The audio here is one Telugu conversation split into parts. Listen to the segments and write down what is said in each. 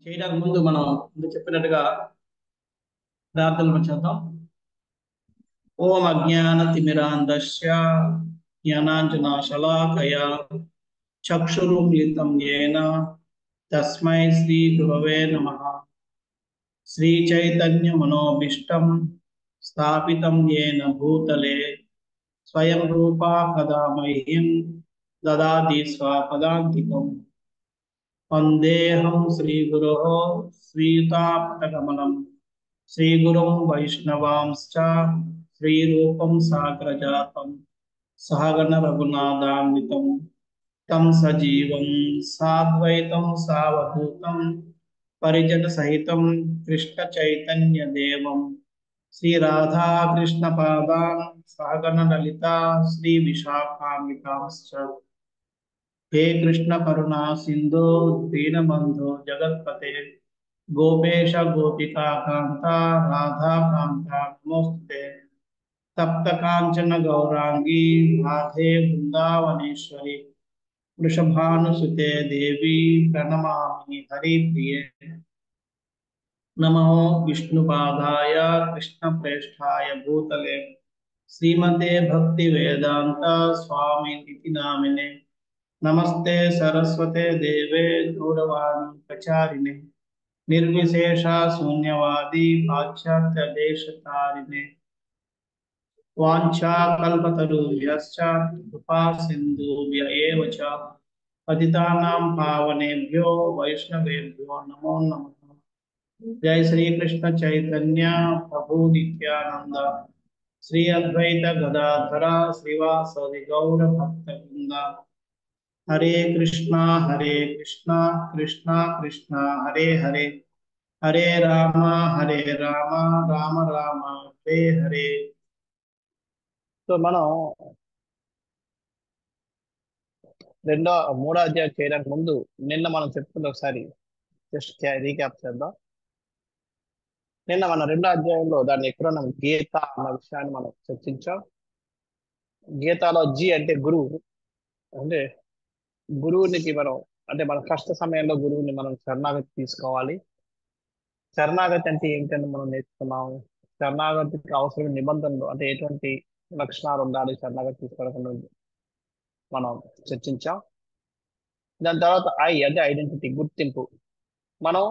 చేయడానికి ముందు మనం ముందు చెప్పినట్టుగా ప్రార్థనలు చేద్దాం. ఓం అజ్ఞానతిమిరాంధస్య జ్ఞానాంజనాశలాకయా చక్షురుమిలితం యేన తస్మై శ్రీ గురవే నమః. శ్రీచైతన్యమనోభీష్టం స్థాపితం యేన భూతలే స్వయం రూపా కదా మह्यं దదాతి స్వపదాంతికం. వందేహం శ్రీగురోః శ్రీయుతాపదకమలం శ్రీగురుం వైష్ణవాంశ్చ శ్రీరూపం సాగ్రజాతం సహగణ రఘునాథాన్వితం తం సజీవం సాద్వైతం సావధూతం పరిజన సహితం కృష్ణ చైతన్య దేవం శ్రీ రాధా కృష్ణ పాదాన్ సహగణ లలిత శ్రీ విశాఖాన్వితాంశ్చ. హే కృష్ణ కరుణా సింధో దీనబంధో జగత్పతే గోపేశ గోపికా కాంత రాధా కాంత నమోస్తుతే. తప్త కాంచన గౌరాంగి రాధే బృందావనేశ్వరి వృషభానుసుతే దేవి ప్రణమామి హరిప్రియ. నమో విష్ణుపాదాయ కృష్ణప్రేష్ఠాయ భూతలే శ్రీమతే భక్తి వేదాంత స్వామినితి నామినే. నమస్తే సరస్వతే దేవే గౌరవాణి ప్రచారిణే నిర్విశేష శూన్యవాది పాశ్చాత్య దేశతారిణే. వాంఛాకల్పతరుభ్యశ్చ కృపా సింధుభ్య ఏవ చ పతితానాం పావనేభ్యో వైష్ణవేభ్యో నమో నమః. జై శ్రీకృష్ణ చైతన్య ప్రభు నిత్యానంద శ్రీ అద్వైత గదాధర శ్రీవాసది గౌర భక్త వృంద. హరే కృష్ణ కృష్ణ కృష్ణ హరే హరే, హరే రామ రామ రామ హరే హరే. సో మనం మూడో అధ్యాయం చేయడానికి ముందు నిన్న మనం చెప్పుకుంది ఒకసారి జస్ట్ రీక్యాప్ చేద్దాం. నిన్న మన రెండో అధ్యాయంలో దాన్ని ఎక్కడ గీత అన్న విషయాన్ని మనం చర్చించాం. గీతాలో జీ అంటే గురువు, అంటే గురువునికి మనం అంటే మన కష్ట సమయంలో గురువుని మనం శరణాగతి తీసుకోవాలి. శరణాగతి అంటే ఏంటంటే మనం నేర్చుకున్నాం. శరణాగతికి అవసరమైన నిబంధనలు అంటే ఎటువంటి లక్షణాలు ఉండాలి శరణాగతి తీసుకోవడం మనం చర్చించాం. దాని తర్వాత ఐ అంటే ఐడెంటిటీ, గుర్తింపు. మనం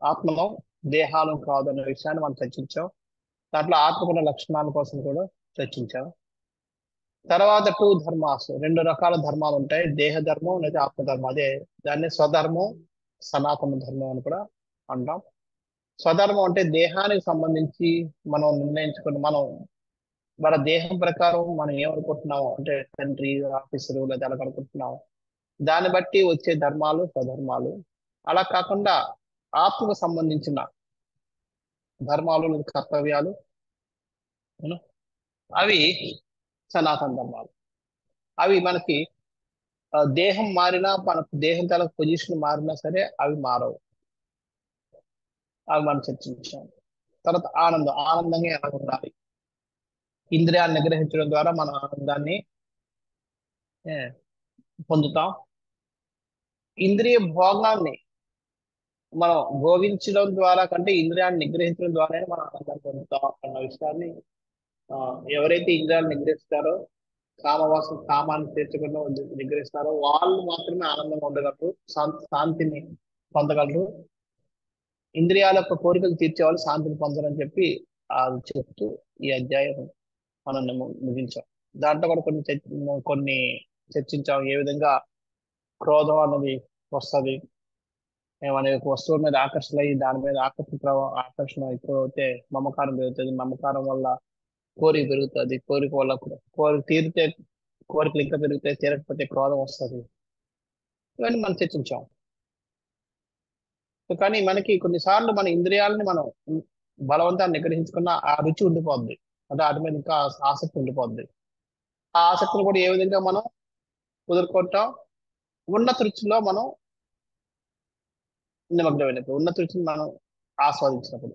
ఆత్మలో దేహాలు కాదు అనే విషయాన్ని మనం చర్చించాం. దాంట్లో ఆత్మకున్న లక్షణాల కోసం కూడా చర్చించాం. తర్వాత టూ ధర్మాస్, రెండు రకాల ధర్మాలు ఉంటాయి, దేహ ధర్మం లేదా ఆత్మధర్మం. అదే దాన్ని స్వధర్మం, సనాతన ధర్మం అని కూడా అంటాం. స్వధర్మం అంటే దేహానికి సంబంధించి మనం నిర్ణయించుకుని మన దేహం ప్రకారం మనం ఏమనుకుంటున్నాము అంటే తండ్రి, ఆఫీసరు లేదా అలా అనుకుంటున్నాము, దాన్ని బట్టి వచ్చే ధర్మాలు స్వధర్మాలు. అలా కాకుండా ఆత్మకు సంబంధించిన ధర్మాలు లేదా కర్తవ్యాలు అవి సనాతన ధర్మాలు. అవి మనకి దేహం మారినా, మన దేహం తల పొజిషన్ మారినా సరే అవి మారవు. అవి మనం చర్చించాం. తర్వాత ఆనందంగా ఎలా ఉండాలి. ఇంద్రియాన్ని నిగ్రహించడం ద్వారా మన ఆనందాన్ని పొందుతాం. ఇంద్రియ భోగాన్ని మనం భోగించడం ద్వారా కంటే ఇంద్రియాన్ని నిగ్రహించడం ద్వారానే మనం ఆనందాన్ని పొందుతాం అన్న విషయాన్ని, ఎవరైతే ఇంద్రియాన్ని నిగ్రహిస్తారో, కామాన్ని తీర్చకుండా నిగ్రహిస్తారో వాళ్ళు మాత్రమే ఆనందంగా ఉండగలరు, శాంతిని పొందగలరు. ఇంద్రియాల యొక్క కోరికలు తీర్చేవాళ్ళు శాంతిని పొందరని చెప్పి అది చెప్తూ ఈ అధ్యాయం మనం ముగించాం. దాంట్లో కూడా కొన్ని చర్చించాం. ఏ విధంగా క్రోధం అన్నది వస్తుంది, ఏమనే వస్తువుల మీద ఆకర్షణ అయ్యి దాని మీద ఆకర్షణ ఎక్కువ అయితే మమకారం పెరుగుతుంది, మమకారం వల్ల కోరిక పెరుగుతుంది, కోరిక వల్ల తీరితే కోరికలు ఇంకా పెరుగుతాయి, తీరకపోతే క్రోధం వస్తుంది. ఇవన్నీ మనం చర్చించాం. కానీ మనకి కొన్నిసార్లు మన ఇంద్రియాలని మనం బలవంతాన్ని నిగ్రహించుకున్న ఆ రుచి ఉండిపోద్ది, అంటే వాటి మీద ఇంకా ఆసక్తి ఉండిపోద్ది. ఆ ఆసక్తిని కూడా ఏ విధంగా మనం కుదురుకుంటాం, ఉన్నత రుచిలో మనం నిమగ్నమైనప్పుడు, ఉన్నత రుచిని మనం ఆస్వాదించినప్పుడు.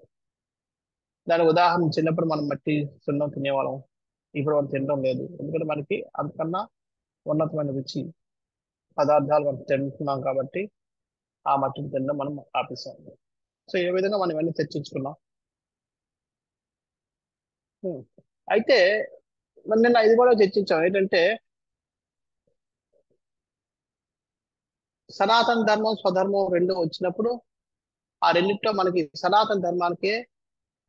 దాని ఉదాహరణ చిన్నప్పుడు మనం మట్టి సున్నం తినేవాళ్ళం, ఇప్పుడు మనం తినడం లేదు. ఎందుకంటే మనకి అంతకన్నా ఉన్నతమైన రుచి పదార్థాలు మనం తింటున్నాం కాబట్టి ఆ మట్టిని తినడం మనం ఆపేసాం. సో ఏ విధంగా మనం ఇవన్నీ చర్చించుకున్నాం. ఉమ్. అయితే మరి నిన్న ఇది కూడా చర్చించాం ఏంటంటే సనాతన ధర్మం స్వధర్మం రెండు వచ్చినప్పుడు ఆ రెండింటిలో మనకి సనాతన ధర్మానికే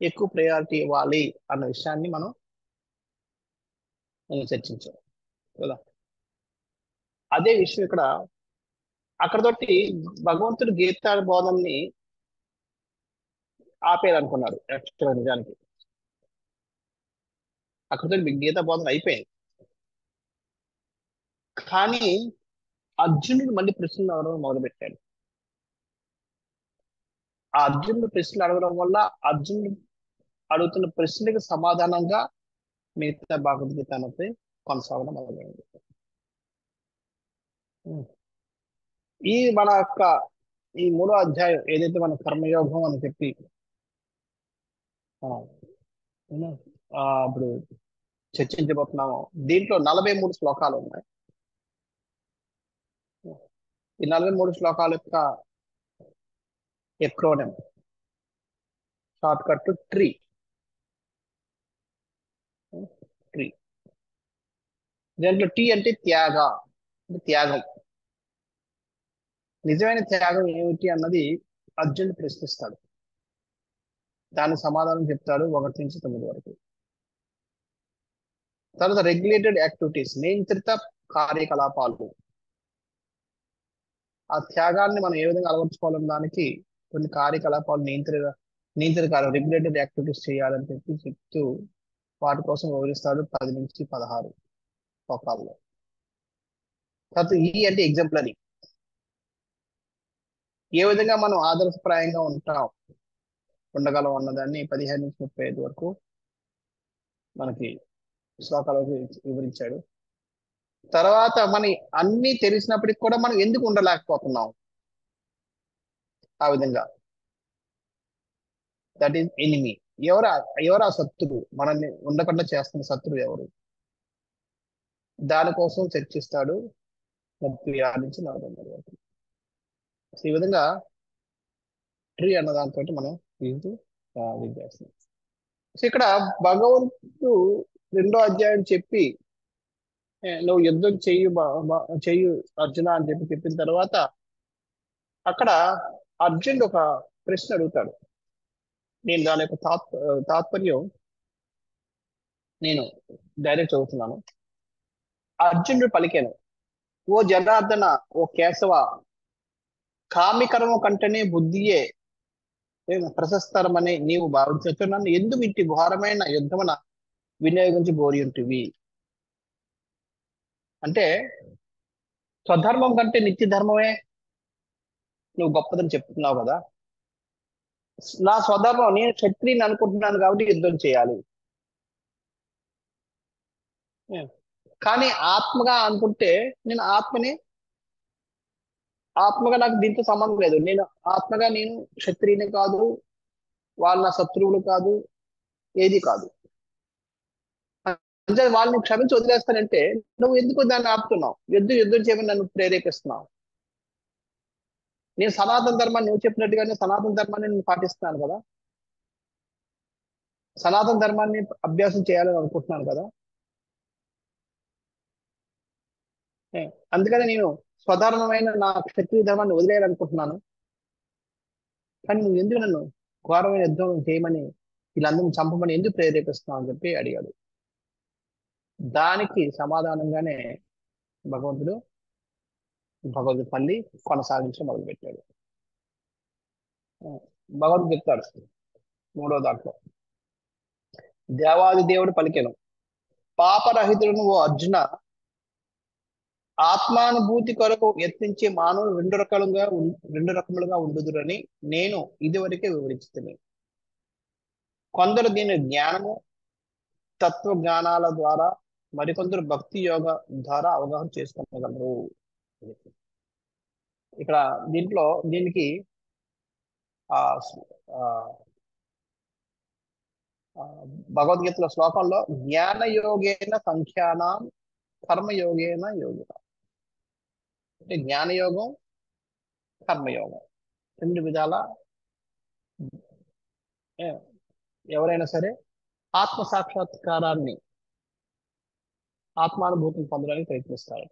ఎక్కువ ప్రయారిటీ ఇవ్వాలి అన్న విషయాన్ని మనం చర్చించాం కదా. అదే విషయం ఇక్కడ అక్కడతోటి భగవంతుడు గీతా బోధనని ఆపేయాలనుకున్నాడు యాక్చువల్గా నిజానికి. అక్కడతో గీతా బోధన అయిపోయింది. కానీ అర్జునుడు మళ్ళీ ప్రశ్నలు అడగడం మొదలుపెట్టాడు. ఆ అర్జునుడు ప్రశ్నలు అడగడం వల్ల అర్జునుడు అడుగుతున్న ప్రశ్నలకు సమాధానంగా మిగతా భగవద్గీత అనేది కొనసాగడం మొదలైంది. ఈ మన యొక్క ఈ మూడో అధ్యాయం ఏదైతే మన కర్మయోగం అని చెప్పి ఆ, ఇప్పుడు చర్చించబోతున్నామో దీంట్లో 43 శ్లోకాలు ఉన్నాయి. ఈ 43 శ్లోకాల యొక్క acronym short cut tree. Tree దీంట్లో టీ అంటే త్యాగ, త్యాగం. నిజమైన త్యాగం ఏమిటి అన్నది అర్జునుడు ప్రశ్నిస్తాడు. దానికి సమాధానం చెప్తాడు 1 నుంచి 9 వరకు. తర్వాత రెగ్యులేటెడ్ యాక్టివిటీస్, నియంత్రిత కార్యకలాపాలు. ఆ త్యాగాన్ని మనం ఏ విధంగా అలవర్చుకోవాలని దానికి కొన్ని కార్యకలాపాలు నియంత్రిత రెగ్యులేటెడ్ యాక్టివిటీస్ చేయాలని చెప్పి చెప్తూ వాటి కోసం వివరిస్తాడు 10 నుంచి 16 శ్లోకాల్లో. తర్వాత ఈ అంటే ఎగ్జాంపులరీ, ఏ విధంగా మనం ఆదర్శప్రాయంగా ఉండగలం అన్నదాన్ని 15 నుంచి 35 వరకు మనకి శ్లోకాలకు వివరించాడు. తర్వాత మన అన్ని తెలిసినప్పటికి కూడా మనం ఎందుకు ఉండలేకపోతున్నాం ఆ విధంగా, దట్ ఈస్ ఎనిమి. ఎవరు ఆ శత్రువు, మనల్ని ఉండకుండా చేస్తున్న శత్రువు ఎవరు, దానికోసం చర్చిస్తాడు 36 నుంచి 43 వరకు. ఈ విధంగా ట్రీ అన్న దాంతో మనం ఇది చేస్తున్నాం. సో ఇక్కడ భగవంతుడు 2వ అధ్యాయం చెప్పి నువ్వు యుద్ధం చెయ్యు అర్జున అని చెప్పిన తర్వాత అక్కడ అర్జునుడు ఒక ప్రశ్న అడుగుతాడు. నేను దాని యొక్క తాత్పర్యం నేను డైరెక్ట్ చదువుతున్నాను. అర్జునుడు పలికాను, ఓ జనార్దన, ఓ కేశవ, కామికరము కంటేనే బుద్ధియే ప్రశస్తరమని నీవు భావించవచ్చు. నన్ను ఎందుకు ఇంటి ఘోరమైన యుద్ధమున వినియోగించి బోరి ఉంటుంది. అంటే స్వధర్మం కంటే నిత్య ధర్మమే నువ్వు గొప్పదని చెప్తున్నావు కదా. నా స్వధర్మం, నేను క్షత్రియుని అనుకుంటున్నాను కాబట్టి యుద్ధం చేయాలి. కానీ ఆత్మగా అనుకుంటే నేను ఆత్మగా నాకు దీంతో సంబంధం లేదు. నేను క్షత్రియుని కాదు, వాళ్ళ నా శత్రువులు కాదు, ఏది కాదు. అంటే వాళ్ళని క్షమించి వదిలేస్తానంటే నువ్వు ఎందుకు దాన్ని ఆపుతున్నావు, యుద్ధం చేయమని నన్ను ప్రేరేపిస్తున్నావు. నేను సనాతన ధర్మాన్ని, నువ్వు చెప్పినట్టుగానే సనాతన ధర్మాన్ని నేను పాటిస్తున్నాను కదా, సనాతన ధర్మాన్ని అభ్యాసం చేయాలని అనుకుంటున్నాను కదా. అందుకని నేను స్వధర్మమైన నా క్షత్రియ ధర్మాన్ని వదిలేయాలనుకుంటున్నాను. కానీ నువ్వు ఎందుకు నన్ను ఘోరమైన యుద్ధం చేయమని, వీళ్ళందరినీ చంపమని ఎందుకు ప్రేరేపిస్తున్నావు అని చెప్పి అడిగాడు. దానికి సమాధానంగానే భగవంతుడు మళ్ళీ కొనసాగించడం మొదలుపెట్టాడు. భగవంతుడు చెప్తాడు 3వ దాంట్లో, దేవాది దేవుడు పలికెను, పాపరహితుడు ఓ అర్జున, ఆత్మానుభూతి కొరకు యత్నించే మానవులు 2 రకములుగా ఉండుదురని నేను ఇదివరకే వివరించుతున్నాను. కొందరు దీని జ్ఞానము తత్వ జ్ఞానాల ద్వారా, మరికొందరు భక్తి యోగ ద్వారా అవగాహన చేసుకోగలరు. ఇక్కడ దీనికి ఆ భగవద్గీతలో శ్లోకంలో జ్ఞానయోగేన సంఖ్యానాం కర్మయోగేన యోగిన అంటే జ్ఞానయోగం కర్మయోగం. రెండు విధాల ఏ, ఎవరైనా సరే ఆత్మ సాక్షాత్కారాన్ని, ఆత్మానుభూతిని పొందడానికి ప్రయత్నిస్తారు.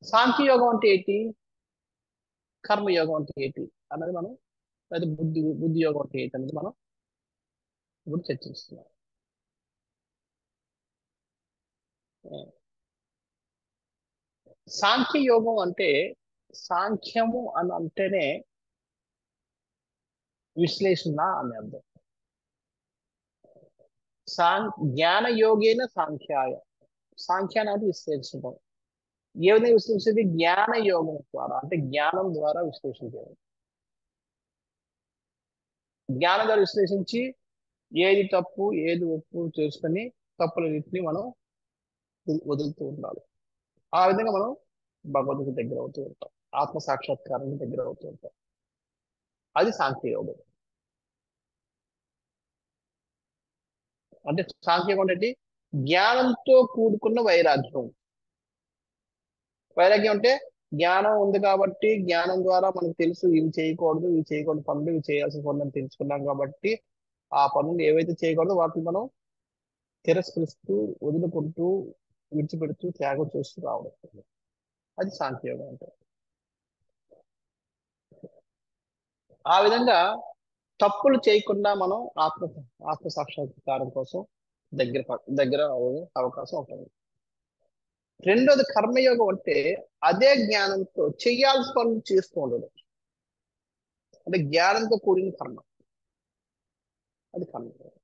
సాంఖ్యయోగం అంటే ఏంటి, కర్మయోగం అంటే ఏంటి అన్నది మనం, లేదా బుద్ధి యోగం అంటే ఏంటి అనేది మనం ఇప్పుడు చర్చిస్తున్నాం. సాంఖ్యయోగం అంటే, సాంఖ్యము అని అంటేనే విశ్లేషణ అని అర్థం. జ్ఞాన యోగేన సాంఖ్యాయ, సాంఖ్యాన్ని అంటే విశ్లేషించడం. ఏ విధంగా విశ్లేషించేది, జ్ఞాన యోగం ద్వారా, అంటే జ్ఞానం ద్వారా విశ్లేషించేది. జ్ఞానం ద్వారా విశ్లేషించి ఏది తప్పు ఏది ఒప్పు చేసుకొని తప్పులన్నింటినీ మనం వదులుతూ ఉండాలి. ఆ విధంగా మనం భగవంతుడికి దగ్గర అవుతూ ఉంటాం, ఆత్మ సాక్షాత్కారానికి దగ్గర అవుతూ ఉంటాం. అది సాంఖ్యయోగం. అంటే సాంఖ్యయోగం అంటే జ్ఞానంతో కూడుకున్న వైరాగ్యం. వైరాగ్యం అంటే జ్ఞానం ఉంది కాబట్టి, జ్ఞానం ద్వారా మనకు తెలుసు ఇవి చేయకూడదు, ఇవి చేయకూడదు పనులు, ఇవి చేయాల్సిన పనులు తెలుసుకున్నాం కాబట్టి ఆ పనులు ఏవైతే చేయకూడదో వాటిని మనం తిరస్కరిస్తూ, వదులుకుంటూ, విడిచిపెడుతూ, త్యాగం చేస్తూ రావడం. అది సాంఖ్యయోగం అంటే. ఆ విధంగా తప్పులు చేయకుండా మనం ఆత్మ సాక్షాత్కారం కోసం దగ్గర అయ్యే అవకాశం ఉంటుంది. రెండోది కర్మయోగం అంటే అదే జ్ఞానంతో చేయాల్సిన పనులు చేస్తూ ఉండడం, అంటే జ్ఞానంతో కూడిన కర్మ, అది కర్మయోగం.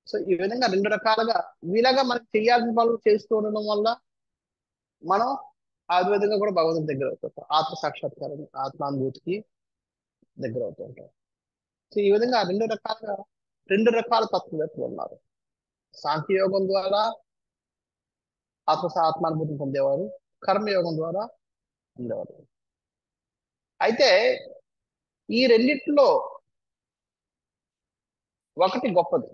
సో ఈ విధంగా రెండు రకాలుగా వీలగా మనకి చేయాల్సిన పనులు చేస్తూ ఉండడం వల్ల మనం ఆ విధంగా కూడా భగవంతుడి దగ్గర అవుతుంటాం, ఆత్మ సాక్షాత్కారం, ఆత్మానుభూతికి దగ్గర అవుతూ ఉంటాం. సో ఈ విధంగా రెండు రకాల తత్వవేత్తలు ఉన్నారు. సాంఖ్యయోగం ద్వారా ఆత్మానుభూతిని పొందేవారు, కర్మయోగం ద్వారా పొందేవారు. అయితే ఈ రెండిట్లో ఒకటి గొప్పది.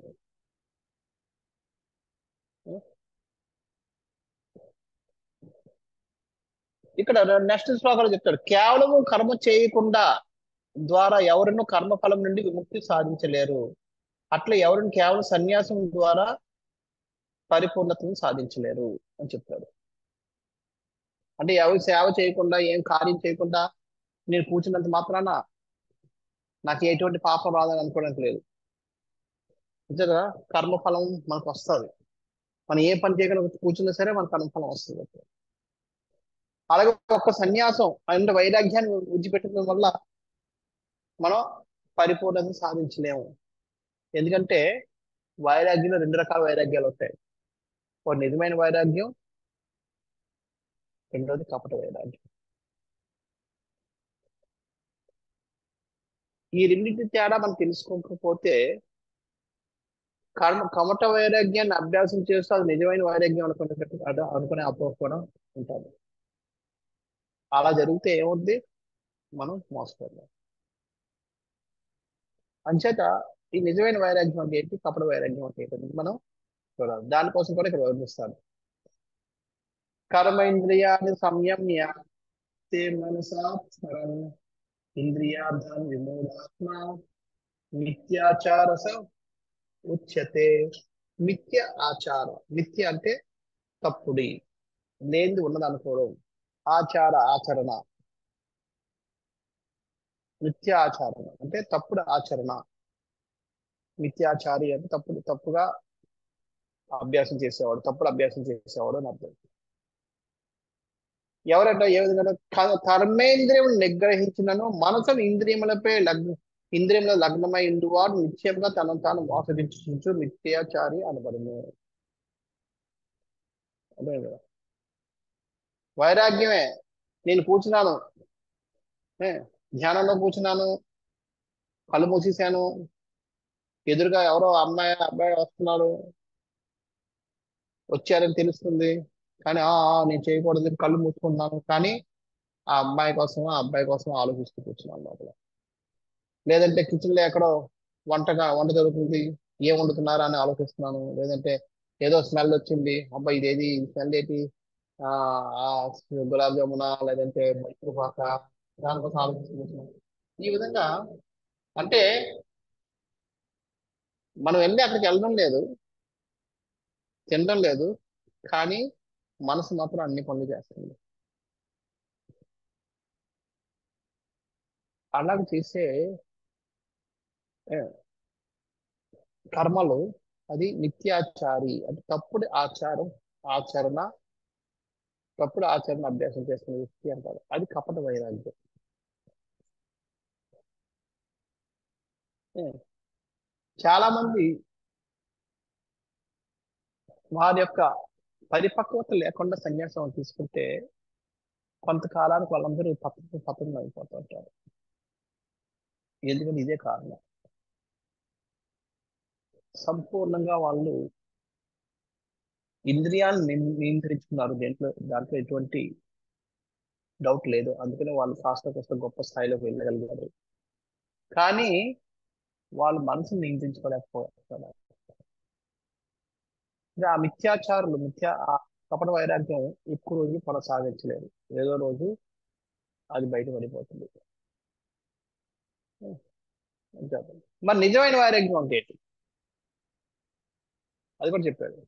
ఇక్కడ నెక్స్ట్ శ్లోకాలు చెప్తాడు, కేవలము కర్మ చేయకుండా ద్వారా ఎవరినో కర్మఫలం నుండి విముక్తి సాధించలేరు, అట్లా ఎవరిని కేవలం సన్యాసం ద్వారా పరిపూర్ణతను సాధించలేరు అని చెప్తాడు. అంటే ఎవరి సేవ చేయకుండా, ఏం కార్యం చేయకుండా నేను కూర్చున్నంత మాత్రాన నాకు ఎటువంటి పాపం రాదని అనుకోవడానికి లేదు. నిజంగా కర్మఫలం మనకు వస్తుంది. మనం ఏ పని చేయకుండా కూర్చున్నా సరే మన కర్మఫలం వస్తుంది. అలాగే ఒక్క సన్యాసం అంటే వైరాగ్యాన్ని విడిచిపెట్టడం వల్ల మనం పరిపూర్ణత సాధించలేము. ఎందుకంటే వైరాగ్యంలో రెండు రకాల వైరాగ్యాలు ఉంటాయి. ఒక నిజమైన వైరాగ్యం, రెండోది కపట వైరాగ్యం. ఈ రెండింటి తేడా మనం తెలుసుకోకపోతే కమట వైరాగ్యాన్ని అభ్యాసం చేస్తూ అది నిజమైన వైరాగ్యం అనుకునే అపోహ కూడా ఉంటుంది. అలా జరిగితే ఏమవుద్ది, మనం మోసపోతాం. అంచేత ఈ నిజమైన వైరాగ్యం అంటే ఏంటి, కపట వైరాగ్యం అంటే ఏంటి మనం చూడాలి. దానికోసం కూడా ఇక్కడ వివరిస్తాను. కర్మేంద్రియాన్ని సంయమ్య తే మనసా స్మరన్ ఇంద్రియార్థాన్ విమూఢాత్మ మిథ్యాచారస ఉచ్యతే. మిథ్య ఆచారం, మిథ్య అంటే తప్పుడి, లేనిది ఉన్నది అనుకోవడం. ఆచరణ, మిథ్య ఆచరణ అంటే తప్పుడు ఆచరణ. మిథ్యాచారి అంటే తప్పుగా అభ్యాసం చేసేవాడు, తప్పుడు అభ్యాసం చేసేవాడు అని అర్థం. ఎవరంటే ఏ విధంగా కర్మేంద్రియం నిగ్రహించినను మనసు ఇంద్రియముల లగ్నమై ఇందువాడు నిశ్చయంగా తనను తాను మోసగించు మిథ్యాచారి అనబడును. అదే కదా వైరాగ్యమే. నేను కూర్చున్నాను, ధ్యానంలో కూర్చున్నాను, కళ్ళు మూసేశాను, ఎదురుగా ఎవరో అబ్బాయి వస్తున్నారు, వచ్చారని తెలుస్తుంది, కానీ నేను చేయకూడదు కళ్ళు మూసుకుంటున్నాను, కానీ ఆ అబ్బాయి కోసం ఆలోచిస్తూ కూర్చున్నాను లోపల. లేదంటే కిచెన్లో ఎక్కడో వంట జరుగుతుంది, ఏం వండుతున్నారా అని ఆలోచిస్తున్నాను. లేదంటే ఏదో స్మెల్ వచ్చింది, అబ్బా ఇదేది స్మెల్ ఏంటి, ఆ ఆ గులాబ్ జామునా లేదంటే మైసూర్ పాక, దానికోసం ఆలోచిస్తున్నాం. ఈ విధంగా అంటే మనం వెళ్ళి అక్కడికి వెళ్ళడం లేదు, తినడం లేదు, కానీ మనసు మాత్రం అన్ని పనులు చేస్తుంది. అలాగే చేసే ఏ, కర్మలు అది నిత్యాచారి అంటే తప్పుడు ఆచరణ తప్పుడు ఆచరణ అభ్యాసం చేస్తున్న వ్యక్తి అంటారు. అది కపట వైరాగ్యం. ఏ, చాలా మంది వారి యొక్క పరిపక్వత లేకుండా సన్యాసం తీసుకుంటే కొంతకాలానికి వాళ్ళందరూ పతనం అయిపోతుంటారు. ఎందుకంటే ఇదే కారణం. సంపూర్ణంగా వాళ్ళు ఇంద్రియాలను నియంత్రించుకున్నారు. దాంట్లో ఎటువంటి డౌట్ లేదు. అందుకనే వాళ్ళు కాస్త గొప్ప స్థాయిలోకి వెళ్ళగలిగారు. కానీ వాళ్ళు మనసుని నియంత్రించుకోలేకపోతున్నారు. ఆ మిథ్యాచారులు ఆ కపట వైరాగ్యం ఎక్కువ రోజులు కొనసాగించలేదు. ఏదో రోజు అది బయటపడిపోతుంది. అంతే. మరి నిజమైన వైరాగ్యం అంటే ఏంటి, అది కూడా చెప్పాడు.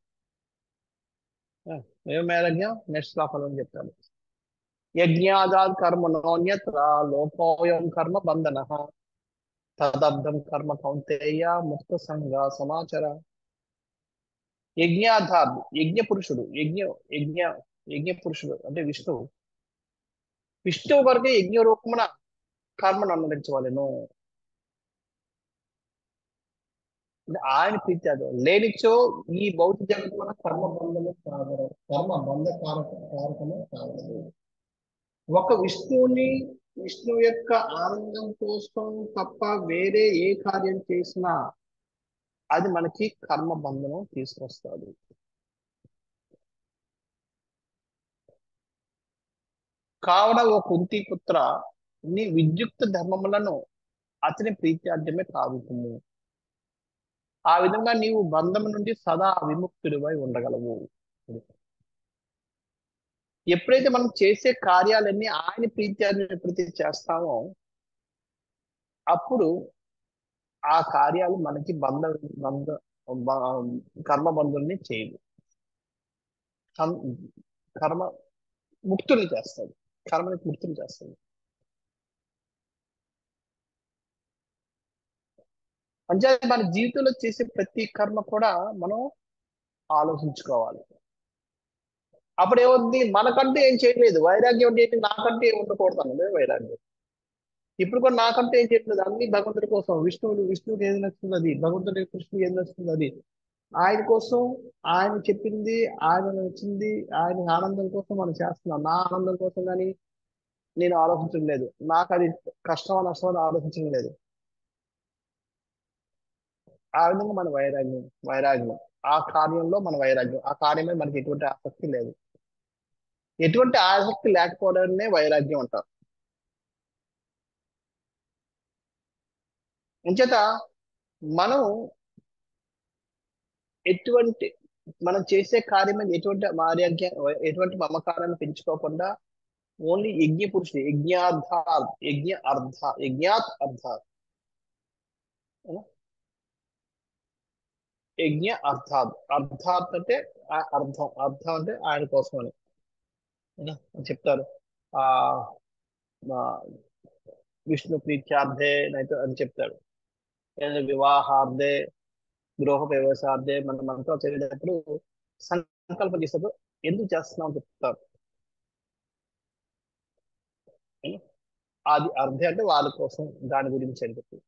ఏం వైరాగ్యం నెక్స్ట్ శ్లోకంలో చెప్తాను. యజ్ఞాదాత్ కర్మణోన్యత్ర లోకోయం కర్మ బంధన తదర్థం కర్మ కౌంతేయ ముక్త సంగ సమాచార. యజ్ఞాధార్ యజ్ఞ పురుషుడు యజ్ఞ యజ్ఞ పురుషుడు అంటే విష్ణువు. విష్ణువు వరకే యజ్ఞ రూపమున కర్మను అనుసరించవలెను. అంటే ఆయన ప్రీత్యాగం లేనిచో ఈ భౌతిక జగత్తు మన కర్మ బంధము కాగలదు, కర్మ బంధ కారకమే కాగలదు. ఒక విష్ణువు యొక్క ఆనందం కోసం తప్ప వేరే ఏ కార్యం చేసినా అది మనకి కర్మ బంధనం తీసుకొస్తుంది. కావున ఓ కుంతి పుత్ర, నీ విద్యుక్త ధర్మములను అతని ప్రీత్యార్థమే కావుతుము. ఆ విధంగా నీవు బంధం నుండి సదా విముక్తుడివై ఉండగలవు. ఎప్పుడైతే మనం చేసే కార్యాలన్నీ ఆయన ప్రీత్యార్థం ఎప్పుడైతే చేస్తామో అప్పుడు ఆ కార్యాలు మనకి బంధ బ- కర్మ బంధుల్ని చేయవు. కం- కర్మ ముక్తుల్ని చేస్తుంది. కర్మని ముక్తులు చేస్తుంది. అంటే మన జీవితంలో చేసే ప్రతి కర్మ కూడా మనం ఆలోచించుకోవాలి. అప్పుడు ఏమవుతుంది, మనకంటే ఏం చేయలేదు. వైరాగ్యం అంటే ఏంటి, నాకంటే ఏం ఉండకూడదు అన్నదే వైరాగ్యం. ఇప్పుడు కూడా నాకంటే ఏం చేయట్లేదు, అన్ని భగవంతుడి కోసం. విష్ణువుకి ఏది నచ్చుతుంది అది, భగవంతుడి కృష్ణుడు ఏది నచ్చుతుంది అది, ఆయన కోసం, ఆయన చెప్పింది, ఆయన నచ్చింది, ఆయన ఆనందం కోసం మనం చేస్తున్నాం. నా ఆనందం కోసం కానీ నేను ఆలోచించడం లేదు. నాకు అది కష్టమా నష్టమా అని ఆలోచించడం లేదు. ఆ విధంగా మన వైరాగ్యం ఆ కార్యంలో మన వైరాగ్యం, ఆ కార్యం మీద మనకి ఎటువంటి ఆసక్తి లేదు. ఎటువంటి ఆసక్తి లేకపోవడాన్నే వైరాగ్యం అంటారు. అంచేత మనం ఎటువంటి మనం చేసే కార్యం మీద ఎటువంటి ఎటువంటి మమకారాన్ని పెంచుకోకుండా ఓన్లీ యజ్ఞ పురుషుడు యజ్ఞాత్ అర్థాత్ అంటే అర్థం అంటే ఆయన కోసం అని ఏనా? చెప్తారు. ఆ మా విష్ణు ప్రీత్యార్థే నైతే అని చెప్తాడు. లేదా వివాహార్థే, గృహ వ్యవసాయార్థే మన మంత్రాలు చదివేటప్పుడు సంకల్పం చేసేటప్పుడు ఎందుకు చేస్తున్నాం అని చెప్తారు. ఏనా? అది అర్థే అంటే వాళ్ళ కోసం, దాని గురించి అని చెప్పి.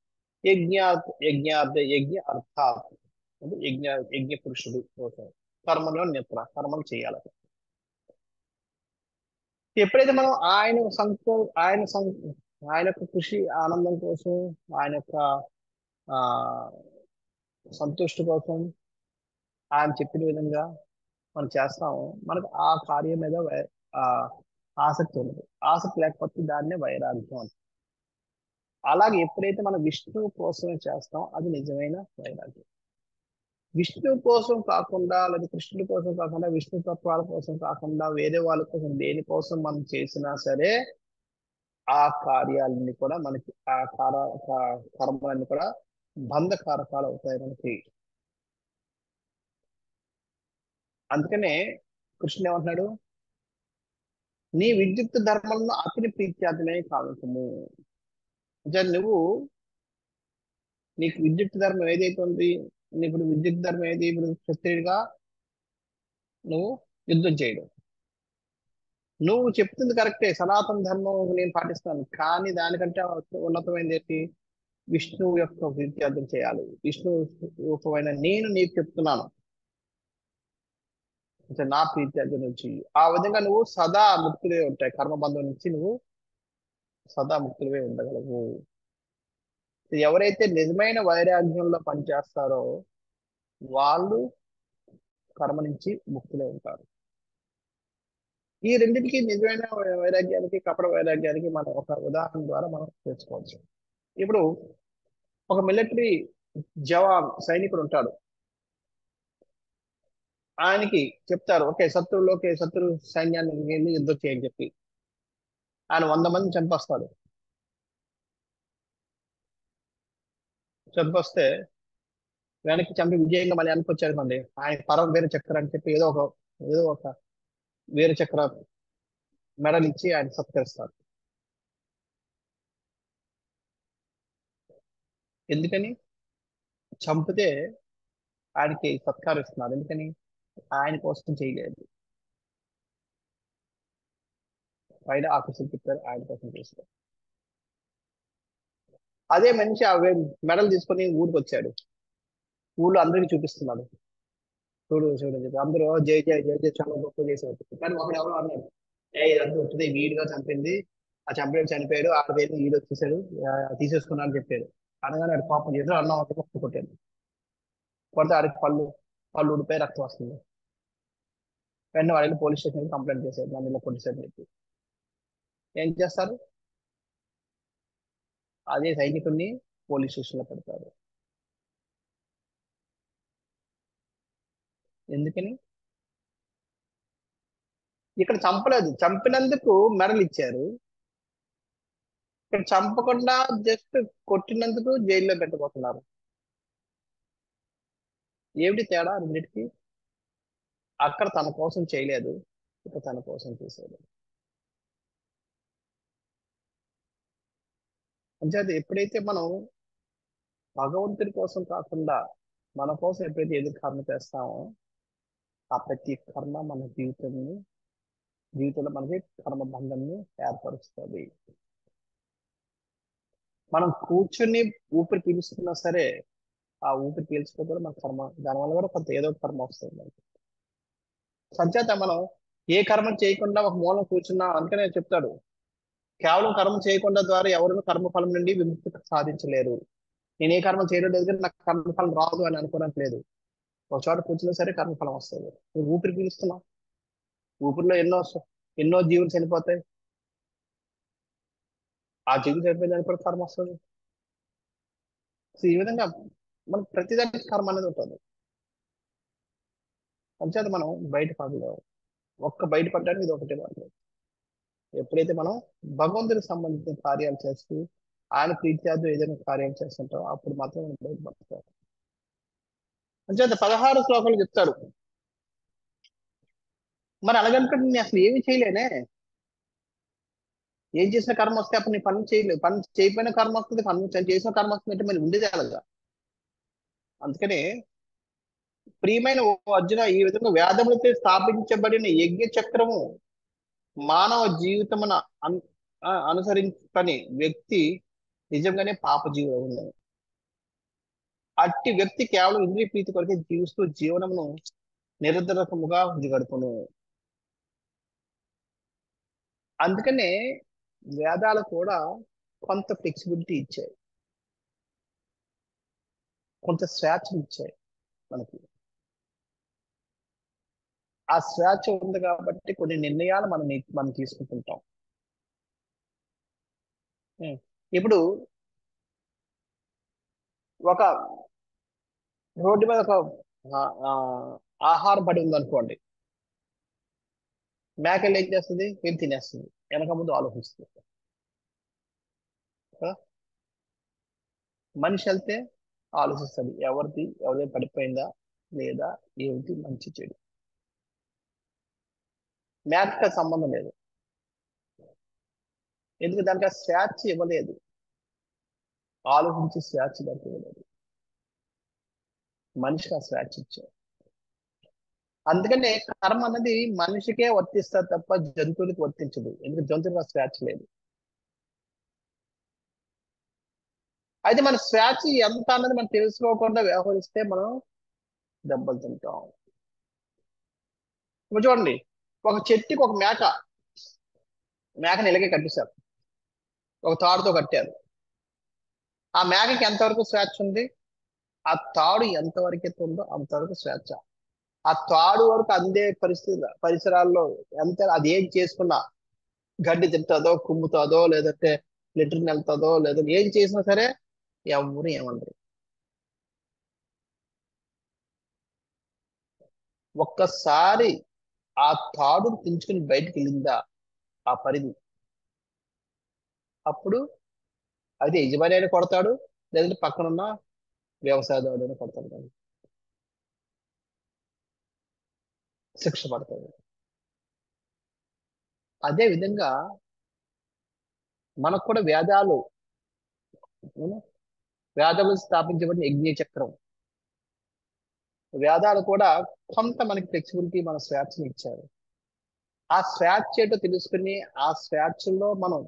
యజ్ఞ అర్థాత్ అంటే యజ్ఞ పురుషుడు కోసం కర్మలో కర్మలు చేయాలి. ఎప్పుడైతే మనం ఆయన ఆయన యొక్క కృషి ఆనందం కోసం, ఆయన యొక్క ఆ సంతుష్టి కోసం ఆయన చెప్పిన విధంగా మనం చేస్తాము, మనకు ఆ కార్యం మీద ఆ ఆసక్తి ఉండదు. ఆసక్తి లేకపోతే దాన్నే వైరాగ్యం అంటాం. అలాగే ఎప్పుడైతే మనం విష్ణువు కోసమే చేస్తామో అది నిజమైన వైరాగ్యం. విష్ణు కోసం కాకుండా లేదా కృష్ణుడి కోసం కాకుండా విష్ణు తత్వాల కోసం కాకుండా వేరే వాళ్ళ కోసం దేనికోసం మనం చేసినా సరే ఆ కార్యాలన్నీ కూడా మనకి కర్మలన్నీ కూడా బంధకారకాలు అవుతాయి మనకి. అందుకనే కృష్ణుడు ఏమంటున్నాడు, నీ విద్యుత్ ధర్మంలో అతని ప్రీత్యార్థమే కావటము. అంటే నీకు విద్యుత్ ధర్మం ఏదైతే ఉంది, ఇప్పుడు విద్యుత్ ధర్మం ఏది, ఇప్పుడు క్షత్రియుడిగా నువ్వు యుద్ధం చేయడం. నువ్వు చెప్తుంది కరెక్టే, సనాతన ధర్మం నేను పాటిస్తాను, కానీ దానికంటే ఉన్నతమైనది ఏంటి, విష్ణువు యొక్క విద్యార్థం చేయాలి. విష్ణు రూపమైన నేను నీకు చెప్తున్నాను, అంటే నా ప్రీత్యార్థం నుంచి ఆ విధంగా నువ్వు సదా ముక్తులే ఉంటాయి, కర్మబంధం నుంచి నువ్వు సదా ముక్తులవే ఉండగలవు. ఎవరైతే నిజమైన వైరాగ్యంలో పనిచేస్తారో వాళ్ళు కర్మ నుంచి ముక్తులే ఉంటారు. ఈ రెండింటికి, నిజమైన వైరాగ్యానికి కపట వైరాగ్యానికి మనం ఒక ఉదాహరణ ద్వారా మనం తెలుసుకోవచ్చు. ఇప్పుడు ఒక మిలిటరీ జవాన్ సైనికుడు ఉంటాడు, ఆయనకి చెప్తారు ఓకే శత్రు సైన్యాన్ని వెళ్ళి యుద్ధం చేయని చెప్పి, ఆయన 100 మందిని చంపొస్తే వెనక్కి చంపి విజయంగా మళ్ళీ వెనక్కి అనుకోండి, ఆయన పరం వీర చక్ర అని చెప్పి ఏదో ఒక వీర చక్ర మెడల్ ఇచ్చి ఆయన సత్కరిస్తారు. ఎందుకని? చంపితే ఆయనకి సత్కారం ఇస్తున్నారు, ఎందుకని? ఆయన కోసం చేయలేదు, పైన ఆఫీసులు తిప్పారు, ఆయన కోసం చేస్తారు. అదే మనిషి ఆ మెడల్ తీసుకొని ఊరికి వచ్చాడు, ఊళ్ళో అందరికీ చూపిస్తున్నాడు, చూడు చూడు అని చెప్పి అందరూ జై జై జై జై చాలా గొప్ప చేశారు. కానీ ఒకడు ఎవరో అన్నాడు, ఇదంతా ఉంటుంది, వీడిగా చంపింది, ఆ చంపేడు చనిపోయాడు, ఆ పేరు వీడు వచ్చేసాడు, తీసేసుకున్నా అని చెప్పాడు. అనగానే ఆడు పాపం చేశాడు, అన్నం ఒక పప్పు కొట్టాడు, కొడితే ఆడికి పళ్ళు పళ్ళు ఊడిపోయి రక్తం వస్తుంది. వెంటనే వాడిని పోలీస్ స్టేషన్ కంప్లైంట్ చేశాడు, నన్ను ఇలా కొట్టేశాడు చెప్పి. ఏం చేస్తారు? అదే సైనికుడిని పోలీస్ స్టేషన్ లో పెడతారు. ఎందుకని? ఇక్కడ చంపలేదు, చంపినందుకు మెడల్ ఇచ్చారు, ఇక్కడ చంపకుండా జస్ట్ కొట్టినందుకు జైల్లో పెట్టబోతున్నారు. ఏమిటి తేడా రెండింటికి? అక్కడ తన కోసం చేయలేదు, ఇక్కడ తన కోసం చేశాడు. అంటే ఎప్పుడైతే మనం భగవంతుడి కోసం కాకుండా మన కోసం ఎప్పుడైతే ఏదో కర్మ చేస్తామో ఆ ప్రతి కర్మ మన జీవితంలో మనకి కర్మ బంధాన్ని ఏర్పరుస్తుంది. మనం కూర్చుని ఊపిరి పీలుస్తున్నా సరే ఆ ఊపిరి పీల్చుకోవడం మన కర్మ, దానివల్ల కూడా కొంత ఏదో ఒక కర్మ వస్తుంది మనకి. సంచేత మనం ఏ కర్మ చేయకుండా ఒక మూలం కూర్చున్నా, అందుకనే చెప్తాడు, కేవలం కర్మ చేయకుండా ద్వారా ఎవరు కర్మఫలం నుండి విముక్తి సాధించలేరు. నేను ఏ కర్మ చేయడం లేదు కానీ నాకు కర్మఫలం రాదు అని అనుకోవడానికి లేదు. ఒక చోట కూర్చున్నా సరే కర్మఫలం వస్తుంది. నువ్వు ఊపిరి పీలుస్తున్నావు, ఊపిరిలో ఎన్నో జీవులు చనిపోతాయి, ఆ జీవులు చనిపోయిన దానికి కూడా కర్మ వస్తుంది. సో ఈ విధంగా మనం ప్రతిదానికి కర్మ అనేది ఉంటుంది. అంచేత మనం బయటపడలేము, బయటపడడానికి ఇది ఒకటే మార్గం. ఎప్పుడైతే మనం భగవంతుడికి సంబంధించిన కార్యాలు చేస్తూ ఆయన ప్రీత్యార్థం ఏదైనా కార్యాలు చేస్తుంటాం అప్పుడు మాత్రం మనం బయటపడతాం. అంచేత 16 శ్లోకాలు చెప్తాడు. మరి అలాగనుకుంటే నేను అసలు ఏమి చేయలేనే, ఏం చేసిన కర్మ వస్తే అప్పుడు నీ పని చేయలేదు, పని చేయకపోయిన కర్మ వస్తుంది, పని చేసిన కర్మ వస్తుంది అంటే మరి ఉండేది అలాగా. అందుకనే ప్రియమైన ఓ అర్జున, ఈ విధంగా వేదములతో స్థాపించబడిన యజ్ఞ చక్రము మానవ జీవితమున అనుసరించని వ్యక్తి నిజంగానే పాప జీవులు ఉన్నది. అట్టి వ్యక్తి కేవలం ఇంద్రియ ప్రీతి కొరకే జీవిస్తూ జీవనమును నిరర్ధకముగా గడుపును. అందుకనే వేదాలు కూడా కొంత ఫ్లెక్సిబిలిటీ ఇచ్చాయి, కొంత స్వేచ్ఛ ఇచ్చాయి మనకి. ఆ స్వేచ్ఛ ఉంది కాబట్టి కొన్ని నిర్ణయాలు మనం తీసుకుంటుంటాం. ఇప్పుడు ఒక రోడ్డు మీద ఒక ఆ, ఆ, ఆహారం పడి ఉందనుకోండి, మేకలు ఏం చేస్తుంది? ఏం తినేస్తుంది, వెనక ముందు ఆలోచిస్తుంది. ఆ, మనిషి వెళ్తే ఆలోచిస్తుంది, ఎవరిది పడిపోయిందా లేదా, ఏమిటి మంచి చెడు. మేకకి సంబంధం లేదు, ఎందుకు దానికి ఆ స్వేచ్ఛ ఇవ్వలేదు, ఆలోచించి స్వేచ్ఛ దానికి ఇవ్వలేదు. మనిషికి ఆ స్వేచ్ఛ ఇచ్చారు. అందుకనే కర్మ అన్నది మనిషికే వర్తిస్తారు తప్ప జంతువులకు వర్తించదు, ఎందుకు జంతువులకు ఆ స్వేచ్ఛ లేదు. అయితే మన స్వేచ్ఛ ఎంత అన్నది మనం తెలుసుకోకుండా వ్యవహరిస్తే మనం దెబ్బలు తింటాం. ఇప్పుడు చూడండి, ఒక చెట్టుకి ఒక మేకని ఇలాగే కట్టేశారు, ఒక తాడుతో కట్టారు. ఆ మేకకి ఎంతవరకు స్వేచ్ఛ ఉంది? ఆ తాడు ఎంతవరకు అయితే ఉందో అంతవరకు స్వేచ్ఛ. ఆ తాడు వరకు అందే పరిసరాల్లో ఎంత అది ఏం చేసుకున్నా, గడ్డి తింటుందో, కుమ్ముతుందో, లేదంటే లెట్రిన్ వెళ్తుందో, లేదా ఏం చేసినా సరే ఎవరు ఏమనరు. ఒక్కసారి ఆ తాడును తెంచుకుని బయటికి వెళ్ళిందా ఆ పరిధి, అప్పుడు అది యజమాని అయినా కొడతాడు, లేదంటే పక్కనున్న వ్యవసాయదారుడు అయినా కొడతాడు, కానీ శిక్ష పడతాడు. అదే విధంగా మనకు కూడా ఉం? వేదాలు స్థాపించబడిన యజ్ఞ చక్రం, వేదాలు కూడా కొంత మనకి ఫ్లెక్సిబిలిటీ, మన స్వేచ్ఛని ఇచ్చారు. ఆ స్వేచ్ఛ ఏంటో తెలుసుకుని ఆ స్వేచ్ఛలో మనం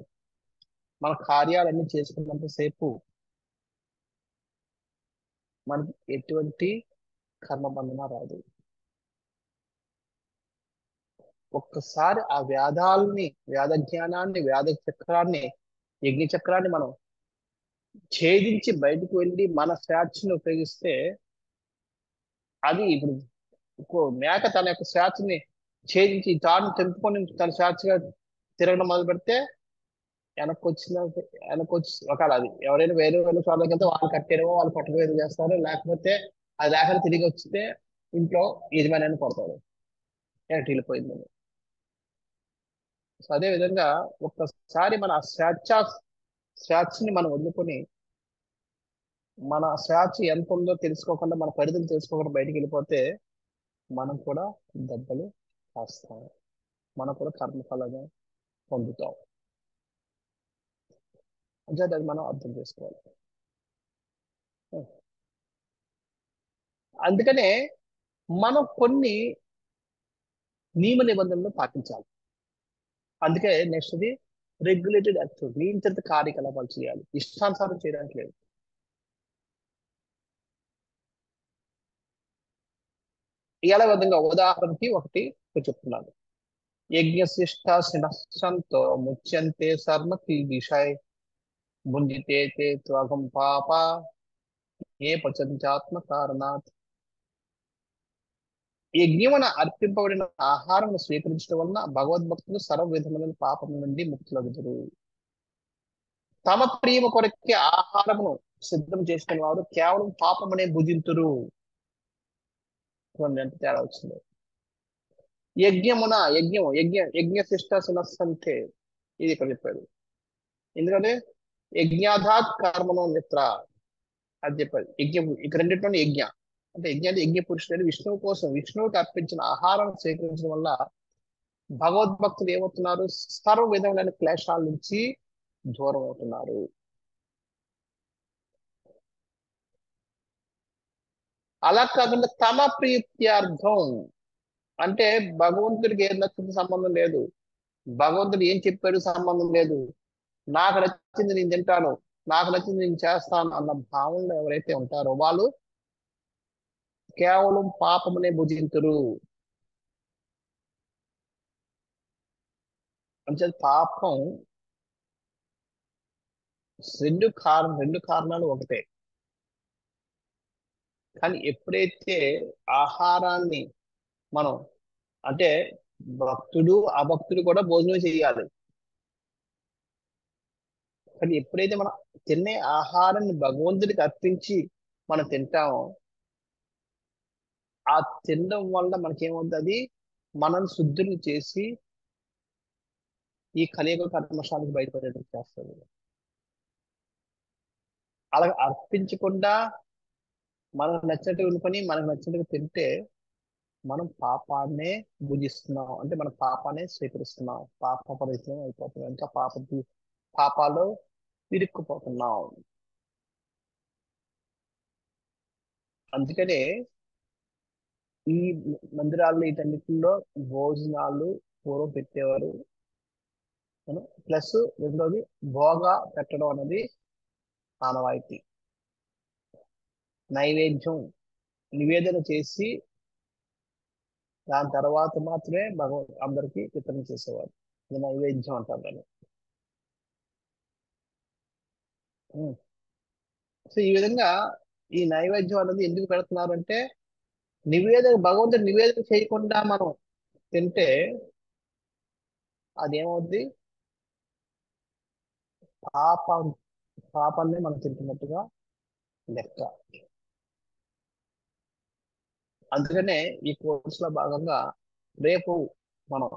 మన కార్యాలన్నీ చేసుకున్నంత సేపు మనకి ఎటువంటి కర్మబంధన రాదు. ఒక్కసారి ఆ వేద జ్ఞానాన్ని, వేద చక్రాన్ని, యజ్ఞ చక్రాన్ని మనం ఛేదించి బయటకు వెళ్ళి మన స్వేచ్ఛను ఉపయోగిస్తే, అది ఇప్పుడు మేక తన యొక్క స్వేచ్ఛని ఛేదించి తాడుని తెంపుకొని తన స్వేచ్ఛగా తిరగడం మొదలు పెడితే, వెనక్కి వచ్చిన వెనక్కి వచ్చి ఒకవేళ అది ఎవరైనా వేరే వేరే చోట్లకి వెళ్తే వాళ్ళు కట్టేయడమో, వాళ్ళు పట్టుకు చేస్తారు, లేకపోతే అది లేకుండా తిరిగి వస్తే ఇంట్లో యజమాని కొడతాడు, ఎటు వెళ్ళిపోయిందని. సో అదే విధంగా ఒక్కసారి మన ఆ స్వేచ్ఛని మనం వదులుకొని, మన స్వేచ్ఛ ఎంత ఉందో తెలుసుకోకుండా, మన పరిధిని తెలుసుకోకుండా బయటికి వెళ్ళిపోతే మనం కూడా దెబ్బలు కాస్తాం, మనం కూడా కర్మఫలంగా పొందుతాం. అంటే అది మనం అర్థం చేసుకోవాలి. అందుకనే మనం కొన్ని నియమ నిబంధనలు పాటించాలి. అందుకే నెక్స్ట్ది రెగ్యులేటెడ్ యాక్టివిటీ, నియంత్రిత కార్యకలాపాలు చేయాలి, ఇష్టానుసారం చేయడానికి లేదు. ఇలా విధంగా ఉదాహరణకి ఒకటి చెప్తున్నాను. యజ్ఞశిష్టాశినశ్చంతో ముచ్యంతే శర్మ విషయ భుంజితే తే త్వగం పాప ఏ పచంచాత్మ కారణాత్. యజ్ఞమున అర్పింపబడిన ఆహారం స్వీకరించడం వలన భగవద్భక్తులు సర్వ విధములైన పాపం నుండి ముక్తులగుదురు. తమ ప్రియమ కొరకే ఆహారమును సిద్ధం చేసుకునే వారు కేవలం పాపమునే భుజింతురు. చూడండి ఎంత తేడా వచ్చింది. యజ్ఞశిష్ట సునస్సంతే, ఇది ఇక్కడ చెప్పాడు. ఎందుకంటే యజ్ఞాధాత్ కర్మణో మిత్ర అది చెప్పాడు. యజ్ఞం ఇక రెండింటిలో యజ్ఞ అంటే, యజ్ఞ అంటే యజ్ఞ పురుషుడు విష్ణువు కోసం, విష్ణువుకి అర్పించిన ఆహారం స్వీకరించడం వల్ల భగవద్భక్తులు ఏమవుతున్నారు? సర్వ విధములైన క్లేశాల నుంచి దూరం అవుతున్నారు. అలా కాకుండా తమ ప్రీత్యార్థం అంటే, భగవంతుడికి ఏం నచ్చింది సంబంధం లేదు, భగవంతుడు ఏం చెప్పాడు సంబంధం లేదు, నాకు నచ్చింది నేను తింటాను, నాకు నచ్చింది నేను చేస్తాను అన్న భావనలో ఎవరైతే ఉంటారో వాళ్ళు కేవలం పాపమునే భుజింతురు. అంటే పాపం రెండు కారణాలు ఒకటే. కానీ ఎప్పుడైతే ఆహారాన్ని మనం అంటే భక్తుడు అభక్తుడు కూడా భోజనం చేయాలి, కానీ ఎప్పుడైతే మనం తినే ఆహారాన్ని భగవంతుడికి అర్పించి మనం తింటామో ఆ తినడం వల్ల మనకేమవుతుంది, మనం శుద్ధిని చేసి ఈ కలియుగ కర్మశాలకు బయటపడేటట్టు చేస్తుంది. అలా అర్పించకుండా మనకు నచ్చినట్టు అనుకొని మనకు నచ్చినట్టుగా తింటే మనం పాపాన్నే భుజిస్తున్నాం, అంటే మన పాపాన్ని స్వీకరిస్తున్నాం, పాప పరిచయం అయిపోతున్నాం, ఇంకా పాపాలు ఇరుక్కుపోతున్నాం. అందుకనే ఈ మందిరాల్లో వీటన్నిటిలో భోజనాలు పూర్వం పెట్టేవారు. ప్లస్ రెండోది భోగ పెట్టడం అనేది ఆనవాయితీ. నైవేద్యం నివేదన చేసి దాని తర్వాత మాత్రమే అందరికీ వితరణ చేసేవారు. ఇది నైవేద్యం అంటారు దాన్ని. సో ఈ విధంగా ఈ నైవేద్యం అనేది ఎందుకు పెడుతున్నారంటే, భగవంతుడు నివేదన చేయకుండా మనం తింటే అదేమవుద్ది, పాపం పాపాన్ని మనం తింటున్నట్టుగా లెక్క. అందుకనే ఈ కోర్సులో భాగంగా రేపు మనం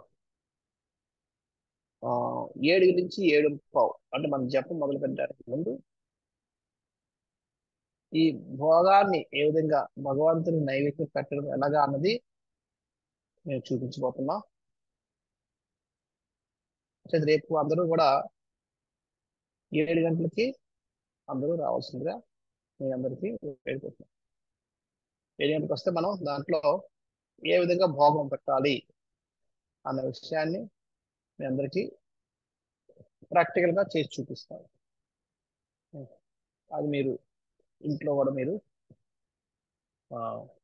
7 నుంచి 7:15 అంటే మనం జపం మొదలు పెట్టడానికి ముందు ఈ భోగాన్ని ఏ విధంగా భగవంతుని నైవేద్యం పెట్టడం ఎలాగా అన్నది నేను చూపించబోతున్నా. రేపు అందరూ కూడా 7 గంటలకి అందరూ రావాల్సిందిగా నేను అందరికీ వేడుకుంటున్నాను. 7 గంటలకు వస్తే మనం దాంట్లో ఏ విధంగా భోగం పెట్టాలి అన్న విషయాన్ని మీ అందరికీ ప్రాక్టికల్గా చేసి చూపిస్తాను. అది మీరు ఇంట్లో కూడా మీరు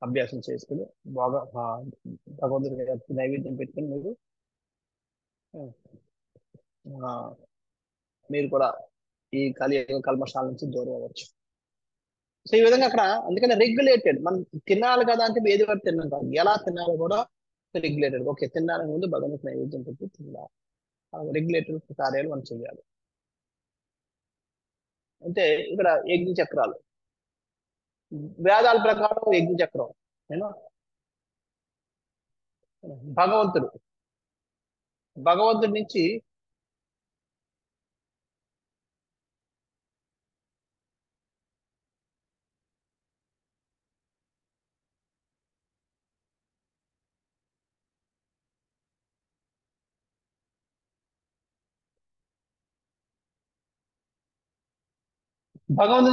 అభ్యాసం చేసుకుని బాగా భగవంతుడి నైవేద్యం పెట్టుకుని మీరు కూడా ఈ కల్మషాల నుంచి దూరం అవ్వచ్చు. సో ఈ విధంగా అక్కడ అందుకని రెగ్యులేటెడ్, మనం తినాలి కదా అంటే ఏది వరకు తిన్నాం కాదు, ఎలా తినాలో కూడా రెగ్యులేటెడ్. ఓకే, తినడానికి ముందు భగవంతుడి నైవేద్యం పెట్టి తినాలి, రెగ్యులేటెడ్ కార్యాలు మనం చేయాలి. అంటే ఇక్కడ యజ్ఞ చక్రాలు, వేదాల ప్రకారం యజ్ఞ చక్రం నేను భగవంతుడి నుంచి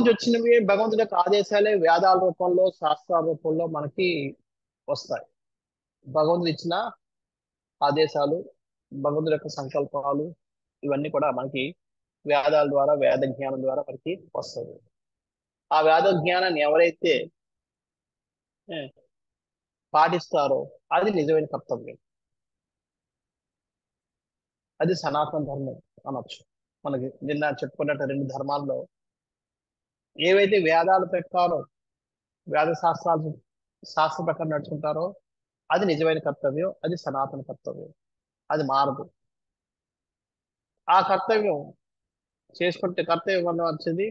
వచ్చినవి భగవంతుడి యొక్క ఆదేశాలే వేదాల రూపంలో శాస్త్రాల రూపంలో మనకి వస్తాయి. భగవంతుడు ఇచ్చిన ఆదేశాలు, భగవంతుడి యొక్క సంకల్పాలు ఇవన్నీ కూడా మనకి వేదాల ద్వారా, వేద జ్ఞానం ద్వారా మనకి వస్తుంది. ఆ వేద జ్ఞానాన్ని ఎవరైతే పాటిస్తారో అది నిజమైన కర్తవ్యం, అది సనాతన ధర్మం అనొచ్చు. మనకి నిన్న చెప్పుకున్నట్టు 2 ధర్మాల్లో ఏవైతే వేదాలు పెట్టారో, వేద శాస్త్ర ప్రకారం నడుచుకుంటారో అది నిజమైన కర్తవ్యం, అది సనాతన కర్తవ్యం, అది మారదు. ఆ కర్తవ్యం చేసుకుంటే కర్తవ్యం అన్న వచ్చింది.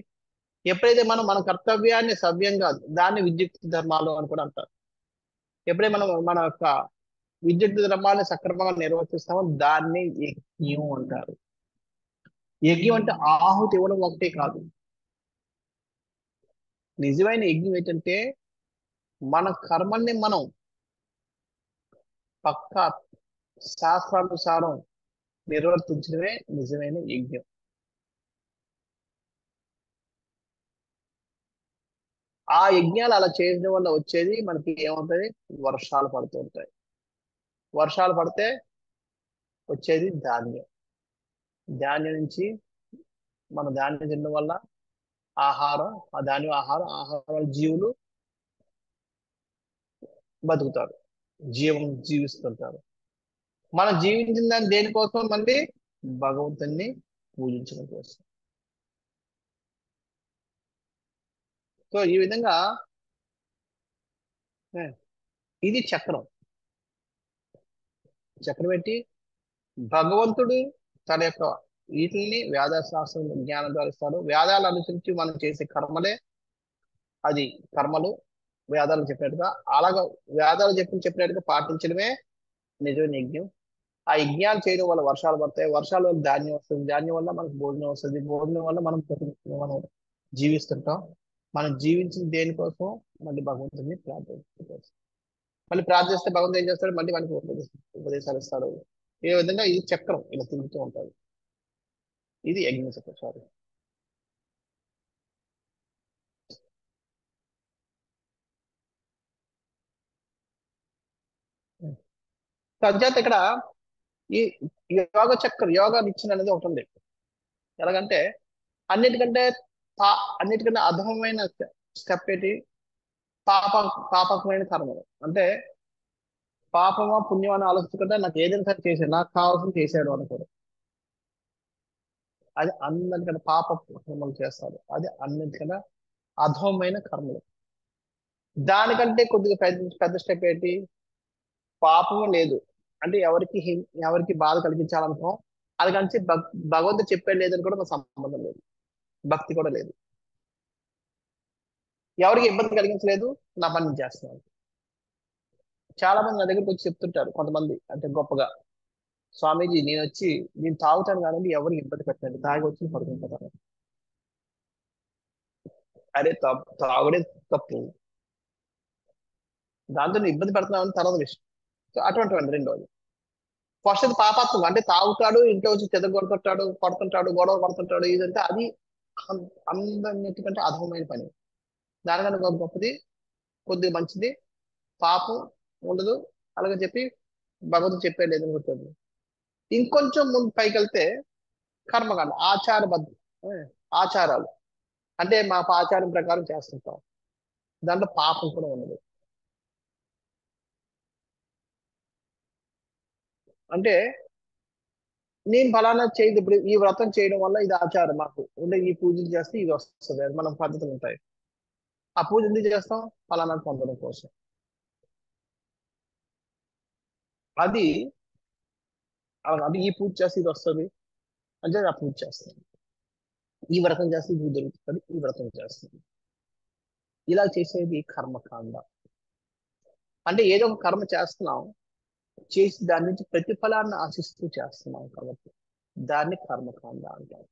ఎప్పుడైతే మనం మన కర్తవ్యాన్ని సవ్యంగా, దాన్ని విద్యుత్ ధర్మాలు అని కూడా అంటారు. ఎప్పుడైతే మనం మన యొక్క విద్యుత్ ధర్మాన్ని సక్రమంగా నిర్వర్తిస్తామో దాన్ని యజ్ఞం అంటారు. యజ్ఞం అంటే ఆహుతి ఇవ్వడం ఒకటే కాదు, నిజమైన యజ్ఞం ఏంటంటే మన కర్మల్ని మనం పక్కా శాస్త్రానుసారం నిర్వర్తించడమే నిజమైన యజ్ఞం. ఆ యజ్ఞాలు అలా చేయడం వల్ల వచ్చేది మనకి ఏమవుతుంది, వర్షాలు పడుతూ ఉంటాయి. వర్షాలు పడితే వచ్చేది ధాన్యం. ధాన్యం నుంచి మన ధాన్యం తినడం వల్ల ఆహారం, ఆ ధాన్యం ఆహారం జీవులు బతుకుతారు, జీవిస్తుంటారు. మనం జీవించిన దాన్ని దేనికోసం, మళ్ళీ భగవంతుని పూజించడం కోసం. సో ఈ విధంగా ఇది చక్రం. చక్రం ఏంటి, భగవంతుడు తన యొక్క వీటిని వేద శాస్త్రం జ్ఞానం ద్వారా ఇస్తాడు. వేదాలు అనుసరించి మనం చేసే కర్మలే అది కర్మలు. వేదాలు చెప్పినట్టుగా అలాగా వేదాలు చెప్పినట్టుగా పాటించడమే నిజమైన యజ్ఞం. ఆ యజ్ఞాలు చేయడం వల్ల వర్షాలు పడతాయి, వర్షాల వల్ల ధాన్యం వస్తుంది, ధాన్యం వల్ల మనకు భోజనం వస్తుంది, భోజనం వల్ల మనం జీవిస్తుంటాం. మనం జీవించిన దేనికోసం? మళ్ళీ భగవంతుడిని ప్రార్థించడం. మళ్ళీ ప్రార్థిస్తే భగవంతుడు ఏం చేస్తాడు? మళ్ళీ మనకి ఉపదేశాలు ఇస్తాడు. ఈ విధంగా ఇది చక్రం ఇలా తిరుగుతూ ఉంటుంది. ఇది యజ్ఞ చక్రం. సారీ. అంచేత ఇక్కడ ఈ యోగ చక్రం, యోగా నిచ్చెన అనేది ఒకటి ఉంది. ఎలాగంటే అన్నిటికంటే అన్నిటికంటే అధమమైన స్టెప్ ఏంటి? పాప పాపకమైన కర్మలు. అంటే పాపమా పుణ్యం అని ఆలోచించకుండా నాకు ఏదైనా సరే చేశాడు, నాకు కావాల్సింది చేశాడు అనుకోడు. అది అన్నిటికన్నా పాప కర్మలు చేస్తాడు. అది అన్నిటికన్నా అధమమైన కర్మలు. దానికంటే కొద్దిగా పెద్ద పెద్ద స్టెప్ ఏంటి? పాపము లేదు అంటే ఎవరికి బాధ కలిగించాలనుకో, అది కానీ భగవంతుడు చెప్పేది లేదని కూడా మన సంబంధం లేదు, భక్తి కూడా లేదు. ఎవరికి ఇబ్బంది కలిగించలేదు, నా పని నేను చేస్తున్నాను. చాలా మంది నా దగ్గరికి వచ్చి చెప్తుంటారు, కొంతమంది అంటే గొప్పగా, స్వామీజీ నేను తాగుతాను కానీ ఎవరికి ఇబ్బంది పెట్టండి, తాగి వచ్చి పడుకుంటాను. అరే తాగుడే తప్పు, దాంతో నువ్వు ఇబ్బంది పెడుతున్నావు తర్వాత విషయం. సో అటువంటి రెండోది ఫస్ట్ అది పాపాత్మం. అంటే తాగుతాడు, ఇంట్లో వచ్చి పడుతుంటాడు, గొడవ పడుతుంటాడు, ఇదంటే అది అందరికంటే అధమమైన పని. దానికన్నా గొప్పది, కొద్దిగా మంచిది, పాపం ఉండదు, అలాగే చెప్పి భగవంతుడు చెప్పే లేదని గుర్తుంది. ఇంకొంచెం ముందు పైకి వెళ్తే కర్మకాండ, ఆచారబద్ధ ఆచారాలు. అంటే మా ఆచారం ప్రకారం చేస్తుంటాం, దాంట్లో పాపం కూడా ఉండదు. అంటే నేను ఫలానా చేయదు, ఇప్పుడు ఈ వ్రతం చేయడం వల్ల ఇది ఆచారం మాకు అంటే ఈ పూజలు చేస్తే ఇది వస్తుంది, అది మనం పద్ధతులు ఉంటాయి. ఆ పూజ ఎందుకు చేస్తాం? ఫలానా పొందడం కోసం. అది అది ఈ పూజ చేస్తే ఇది వస్తుంది అంటే ఆ పూజ చేస్తాం, ఈ వ్రతం చేస్తే ఇది దొరుకుతుంది, ఈ వ్రతం చేస్తుంది. ఇలా చేసేది కర్మకాండ. అంటే ఏదో ఒక కర్మ చేస్తున్నాం, చేసి దాని నుంచి ప్రతిఫలాన్ని ఆశిస్తూ చేస్తున్నాం కాబట్టి దాన్ని కర్మకాండ అంటారు.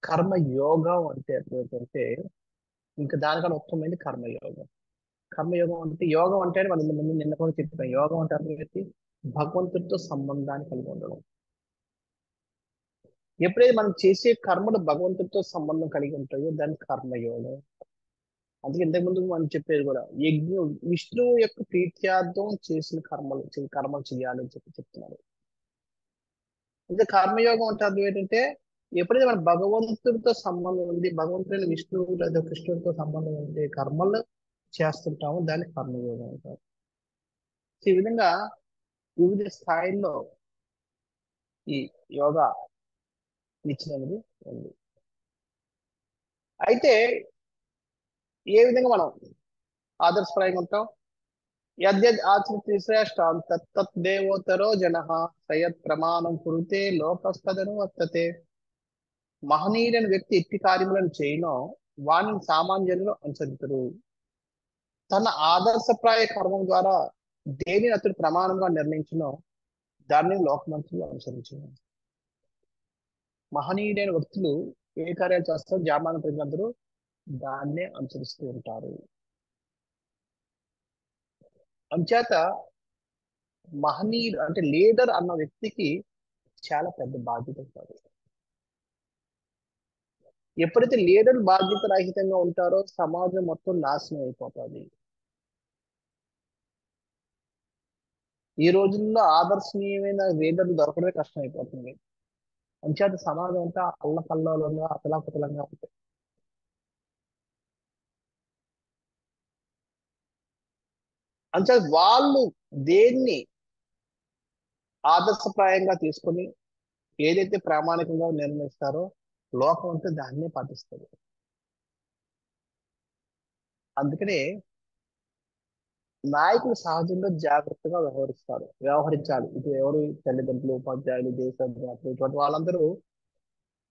కర్మయోగం అంటే ఏంటంటే ఇంకా దానికన్నా ఉత్తమమైనది కర్మయోగం. కర్మయోగం అంటే యోగం అంటే మనం ముందు నిన్న కూడా చెప్పాం, యోగం అంటే అర్థం ఏంటి? భగవంతుడితో సంబంధాన్ని కలిగి ఉండడం. ఎప్పుడైతే మనం చేసే కర్మలు భగవంతుడితో సంబంధం కలిగి ఉంటాయో దాన్ని కర్మయోగం. అందుకే ఇంతకుముందు మనం చెప్పేది కూడా యజ్ఞం, విష్ణువు యొక్క ప్రీత్యార్థం చేసిన కర్మలు చేయాలని చెప్తున్నారు. ఇంకా కర్మయోగం అంటే అర్థం ఏంటంటే ఎప్పుడైతే మన భగవంతుడితో సంబంధం ఉంది, భగవంతుడైన విష్ణువు లేదా కృష్ణుడితో సంబంధం ఉండే కర్మలు చేస్తుంటామో దాన్ని కర్మయోగం అంటారు. సో ఈ విధంగా వివిధ స్థాయిల్లో ఈ యోగా నిచ్చినది ఉంది. అయితే ఏ విధంగా మనం ఆదర్శప్రాయంగా ఉంటాం? యద్యద్ ఆచరిత శ్రేష్టాం తత్తత్ దేవోత్తరో జనః సయత్ ప్రమాణం కురుతే లోకస్తదను వర్తతే. మహనీయులైన వ్యక్తి ఎట్టి కార్యములను చేయనో వాణిని సామాన్యులను అనుసరించరు. తన ఆదర్శప్రాయ కర్మం ద్వారా దేనిని అతడు ప్రమాణంగా నిర్ణయించినో దాన్ని లోకమంతులు అనుసరించను. మహనీయులైన వ్యక్తులు ఏ కార్యాలు చేస్తారో జామాన ప్రజలందరూ దాన్నే అనుసరిస్తూ ఉంటారు. అంచేత మహనీయుడు అంటే లీడర్ అన్న వ్యక్తికి చాలా పెద్ద బాధ్యత ఉంటుంది. ఎప్పుడైతే లీడర్ బాధ్యత రహితంగా ఉంటారో సమాజం మొత్తం నాశనం అయిపోతుంది. ఈ రోజుల్లో ఆదర్శనీయమైన లీడర్లు దొరకడమే కష్టం అయిపోతుంది. అంచేత సమాజం అంతా అల్లకల్లోలంగా అతలాకుతలంగా ఉంటుంది. అంచేత వాళ్ళు దేన్ని ఆదర్శప్రాయంగా తీసుకొని ఏదైతే ప్రామాణికంగా నిర్ణయిస్తారో లోకం అంతా దాన్నే పాటిస్తుంది. అందుకనే నాయకులు సహజంగా జాగ్రత్తగా వ్యవహరించాలి. ఇటు ఎవరు తల్లిదండ్రులు, ఉపాధ్యాయులు, దేశ ఇటువంటి వాళ్ళందరూ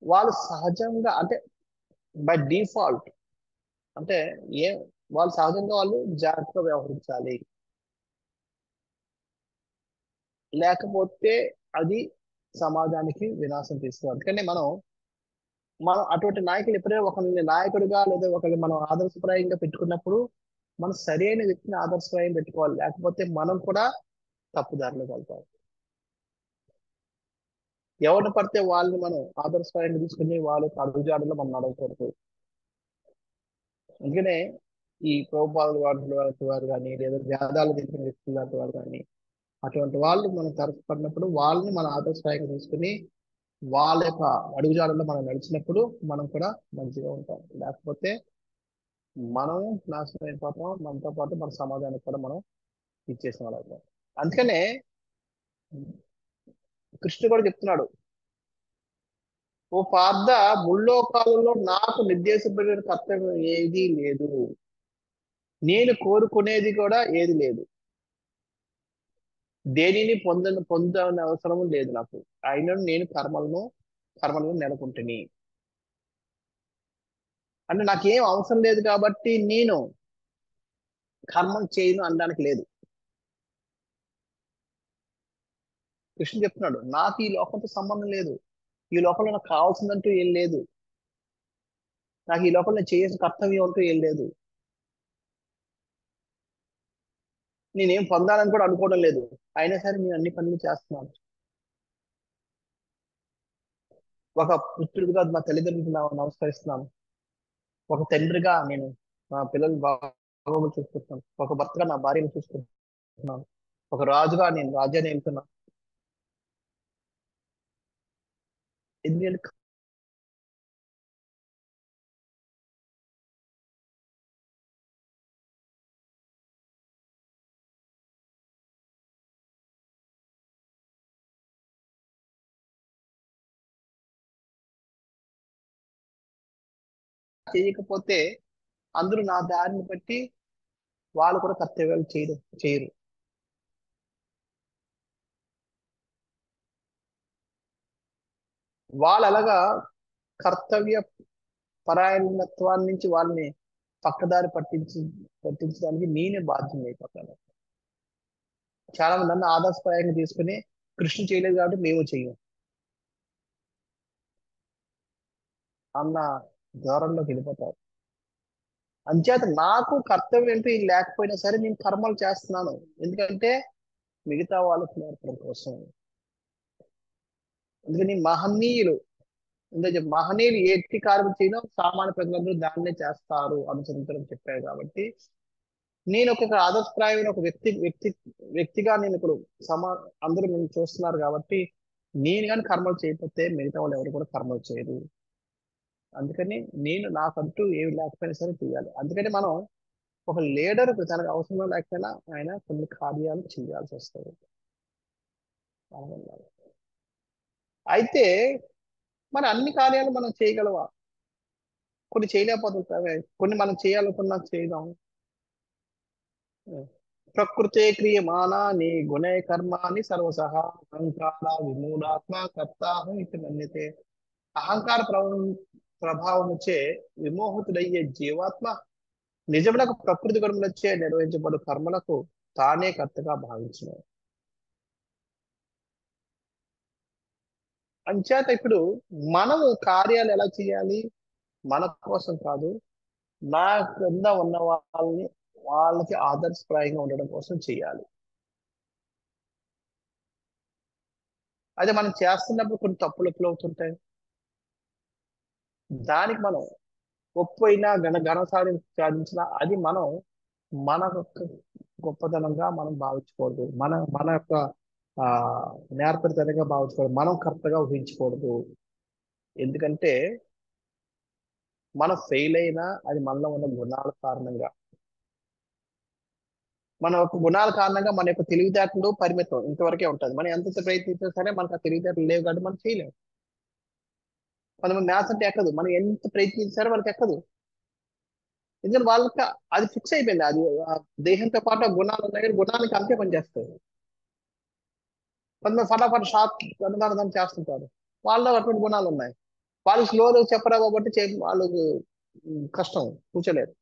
వాళ్ళు సహజంగా అంటే బై డిఫాల్ట్ అంటే ఏ వాళ్ళు సహజంగా వాళ్ళు జాగ్రత్తగా వ్యవహరించాలి, లేకపోతే అది సమాజానికి వినాశం తీసుకురావాలి. అందుకని మనం అటువంటి నాయకులు ఎప్పుడైనా ఒకరిని నాయకుడిగా లేదా ఒకరిని మనం ఆదర్శప్రాయంగా పెట్టుకున్నప్పుడు మనం సరైన వ్యక్తిని ఆదర్శప్రాయం పెట్టుకోవాలి, లేకపోతే మనం కూడా తప్పుదారిలోకి వెళ్తాం. ఎవరిని పడితే వాళ్ళని మనం ఆదర్శప్రాయంగా తీసుకుని వాళ్ళ అడుగుజాడలో మనం నడవకూడదు. అందుకనే ఈ ప్రభుపాదుల వారు కానీ లేదా వేదాలు తెలిసిన వ్యక్తులు లాంటి వారు కానీ అటువంటి వాళ్ళు మనం తరపుపడినప్పుడు వాళ్ళని మన ఆదర్శప్రాయంగా తీసుకుని వాళ్ళ యొక్క అడుగుజాడల్లో మనం నడిచినప్పుడు మనం కూడా మంచిగా ఉంటాం. లేకపోతే మనం నాశనం అయిపోతాం, మనతో పాటు మన సమాజానికి కూడా మనం ఇచ్చేసిన వాళ్ళు అవుతాం. అందుకనే కృష్ణుడు కూడా చెప్తున్నాడు, ఓ పార్థ, ముల్లోకాలలో నాకు నిర్దేశింపబడిన కర్తవ్యం ఏదీ లేదు, నేను కోరుకునేది కూడా ఏది లేదు, దేనిని పొందని అవసరం లేదు నాకు, అయినను నేను కర్మలను నెలకొంటుని. అంటే నాకేం అవసరం లేదు కాబట్టి నేను కర్మం చేయను అనడానికి లేదు. కృష్ణుడు చెప్తున్నాడు, నాకు ఈ లోకంతో సంబంధం లేదు, ఈ లోకంలో నాకు కావాల్సిందంటూ ఏం లేదు, నాకు ఈ లోకంలో చేయాల్సిన కర్తవ్యం అంటూ ఏం లేదు, నేనేం పొందాలని కూడా అనుకోవడం లేదు, అయినా సరే నేను అన్ని పనులు చేస్తున్నాను. ఒక పుత్రుడిగా మా తల్లిదండ్రులకు నమస్కరిస్తున్నాను, ఒక తండ్రిగా నేను మా పిల్లలు బాగోగులు చూసుకుంటున్నాను, ఒక భర్తగా నా భార్యను చూసుకుంటున్నాను, ఒక రాజుగా నేను రాజ్యాన్ని వెళ్తున్నాను. ఎందుకంటే చేయకపోతే అందరూ నా దారిని బట్టి వాళ్ళు కూడా కర్తవ్యాలు చేయరు. వాళ్ళు అలాగా కర్తవ్య పరాయణత్వాన్ని నుంచి వాళ్ళని పక్కదారి పట్టించడానికి నేనే బాధ్యత అయిపోతాను. చాలా మంది నన్ను ఆదర్శప్రాయంగా తీసుకుని కృష్ణ చేయలేదు కాబట్టి మేము చెయ్యం అన్న ధోరణిలోకి వెళ్ళిపోతారు. అంచేత నాకు కర్తవ్యం ఏంటో ఇది లేకపోయినా సరే నేను కర్మలు చేస్తున్నాను, ఎందుకంటే మిగతా వాళ్ళకు నేర్పడం కోసం. అందుకని మహనీయులు మహనీయులు ఎట్టి కార్యం చేయడం సామాన్య ప్రజలందరూ దాన్నే చేస్తారు అనుసరించడం చెప్పారు. కాబట్టి నేను ఒక ఆదర్శప్రాయమైన ఒక వ్యక్తిగా నేను ఇప్పుడు అందరూ నన్ను చూస్తున్నారు కాబట్టి నేను కానీ కర్మలు చేయకపోతే మిగతా వాళ్ళు ఎవరు కూడా కర్మలు చేయరు. అందుకని నేను నాకంటూ ఏమి లేకపోయినా సరే చేయాలి. అందుకని మనం ఒక లీడర్ తనకు అవసరం లేకపోయినా ఆయన కొన్ని కార్యాలు చేయాల్సి వస్తుంది. అయితే మన అన్ని కార్యాలు మనం చేయగలవా? కొన్ని చేయలేకపోతుంటావే, కొన్ని మనం చేయాలనుకున్నా చేయదాం. ప్రకృతే క్రియమానాని గుణే కర్మాని సర్వసహ అహంకార విమూఢాత్మ కర్తాహం ఇది మన్యతే. అహంకార ప్రభావముచే విమోహితుడయ్యే జీవాత్మ నిజమునకు ప్రకృతి గుణములచే నిర్వహించబడు కర్మలకు తానే కర్తగా భావించిన. అంచేత ఇప్పుడు మనము కార్యాలు ఎలా చేయాలి? మన కోసం కాదు, నా క్రింద ఉన్న వాళ్ళకి ఆదర్శప్రాయంగా ఉండడం కోసం చేయాలి. అదే మనం చేస్తున్నప్పుడు కొన్ని తప్పులు అవుతుంటాయి, దానికి మనం ఒప్పు అయినా ఘన సాధించిన అది మనం మన యొక్క గొప్పతనంగా మనం భావించకూడదు, మన మన యొక్క ఆ నేర్పరితనంగా భావించకూడదు, మనం కరెక్ట్గా ఊహించకూడదు. ఎందుకంటే మనం ఫెయిల్ అయినా అది మనలో ఉన్న గుణాల కారణంగా, మన యొక్క గుణాల కారణంగా మన యొక్క తెలివితేటలు పరిమితం ఇంతవరకే ఉంటుంది. మనం ఎంత ప్రయత్నించినా సరే మనకు ఆ తెలివితేటలు లేవు కాబట్టి మనం చేయలేము. కొంతమంది మ్యాథ్స్ అంటే ఎక్కదు, మనం ఎంత ప్రయత్నించారో మనకి ఎక్కదు. ఎందుకంటే వాళ్ళకి అది ఫిక్స్ అయిపోయింది, అది దేహంతో పాటు ఆ గుణాలు ఉన్నాయి కానీ గుణానికి అంతే పనిచేస్తాయి. కొంతమంది ఫటాఫట్ షార్ట్ అనుదానం చేస్తుంటారు, వాళ్ళలో అటువంటి గుణాలు ఉన్నాయి, వాళ్ళు స్లోగా చెప్పరా కాబట్టి వాళ్ళకు కష్టం, కూర్చోలేరు.